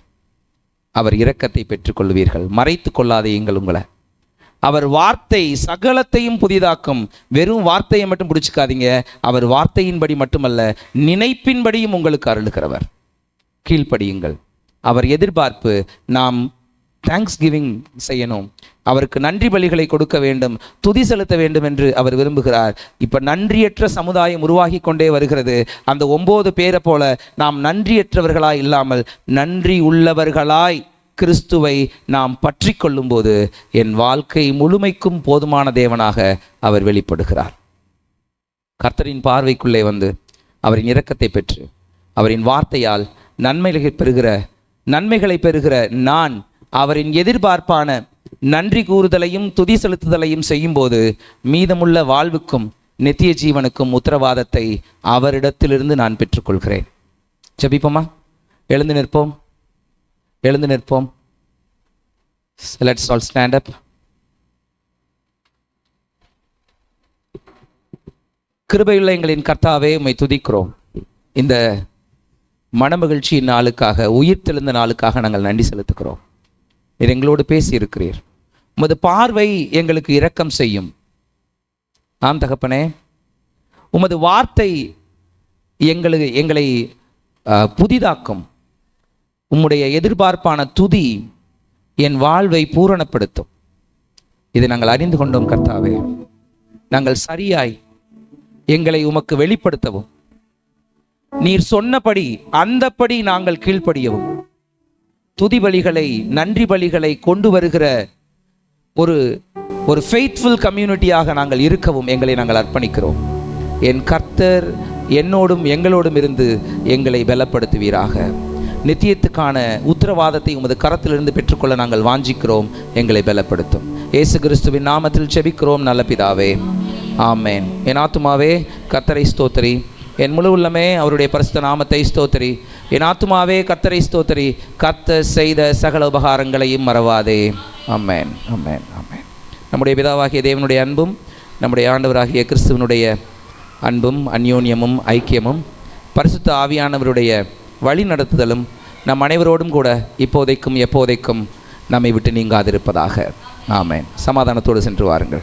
அவர் இரக்கத்தை பெற்றுக்கொள்வீர்கள். மறைத்து கொள்ளாதீங்கள் உங்களை. அவர் வார்த்தை சகலத்தையும் புதிதாக்கும். வெறும் வார்த்தையை மட்டும் பிடிச்சிக்காதீங்க. அவர் வார்த்தையின்படி மட்டுமல்ல, நினைப்பின்படியும் உங்களுக்கு அருளுகிறவர். கீழ்ப்படியுங்கள். அவர் எதிர்பார்ப்பு நாம் தேங்க்ஸ் கிவிங் செய்யணும், அவருக்கு நன்றி பலிகளை கொடுக்க வேண்டும், துதி செலுத்த வேண்டும் என்று அவர் விரும்புகிறார். இப்போ நன்றியற்ற சமுதாயம் உருவாகி கொண்டே வருகிறது. அந்த 9 பேரை போல நாம் நன்றியற்றவர்களாய் இல்லாமல் நன்றி உள்ளவர்களாய் கிறிஸ்துவை நாம் பற்றி கொள்ளும்போது என் வாழ்க்கை முழுமைக்கும் போதுமான தேவனாக அவர் வெளிப்படுகிறார். கர்த்தரின் பார்வைக்குள்ளே வந்து அவரின் இரக்கத்தை பெற்று அவரின் வார்த்தையால் நன்மைகளை பெறுகிற நான் அவரின் எதிர்பார்ப்பான நன்றி கூறுதலையும் துதி செலுத்துதலையும் செய்யும்போது மீதமுள்ள வாழ்வுக்கும் நித்திய ஜீவனுக்கும் உத்தரவாதத்தை அவரிடத்திலிருந்து நான் பெற்றுக்கொள்கிறேன். ஜெபிப்போமா? எழுந்து நிற்போம். Let's all stand up. கிருபையுள்ள எங்களின் கர்த்தாவே, உம்மை துதிக்கிறோம். இந்த மனமகிழ்ச்சியின் நாளுக்காக, உயிர்த்தெழுந்த நாளுக்காக நாங்கள் நன்றி செலுத்துகிறோம். நீர் எங்களோடு பேசி இருக்கிறீர். உமது பார்வை எங்களுக்கு இரக்கம் செய்யும். ஆம் தகப்பனே, உமது வார்த்தை எங்களை புதிதாக்கும். உம்முடைய எதிர்பார்ப்பான துதி என் வாழ்வை பூரணப்படுத்தும். இதை நாங்கள் அறிந்து கொண்டோம் கர்த்தாவே. நாங்கள் சரியாய் எங்களை உமக்கு வெளிப்படுத்தவும், நீர் சொன்னபடி அந்தப்படி நாங்கள் கீழ்ப்படியவும், துதி பலிகளை நன்றி பலிகளை கொண்டு வருகிற ஒரு ஃபெய்த்ஃபுல் கம்யூனிட்டியாக நாங்கள் இருக்கவும் எங்களை நாங்கள் அர்ப்பணிக்கிறோம். என் கர்த்தர் என்னோடும் எங்களோடும் இருந்து எங்களை பலப்படுத்துவீராக. நித்தியத்துக்கான உத்தரவாதத்தை உமது கரத்திலிருந்து பெற்றுக்கொள்ள நாங்கள் வாஞ்சிக்கிறோம். எங்களை பலப்படுத்தும். இயேசு கிறிஸ்துவின் நாமத்தில் ஜெபிக்கிறோம் நல்ல பிதாவே, ஆமென். என் ஆத்துமாவே கர்த்தரை ஸ்தோத்திரி, என் முழு உள்ளமே அவருடைய பரிசுத்த நாமத்தை ஸ்தோத்திரி. என் ஆத்துமாவே கர்த்தரை ஸ்தோத்திரி, கர்த்தர் செய்த சகல உபகாரங்களையும் மறவாதே. ஆமென், ஆமென், ஆமென். நம்முடைய பிதாவாகிய தேவனுடைய அன்பும் நம்முடைய ஆண்டவராகிய கிறிஸ்துவனுடைய அன்பும் அந்யோன்யமும் ஐக்கியமும் பரிசுத்த ஆவியானவருடைய வழி நடத்துதலும் நம் அனைவரோடும் கூட இப்போதைக்கும் எப்போதைக்கும் நம்மை விட்டு நீங்காதிருப்பதாக. ஆமென். சமாதானத்தோடு சென்று வாருங்கள்.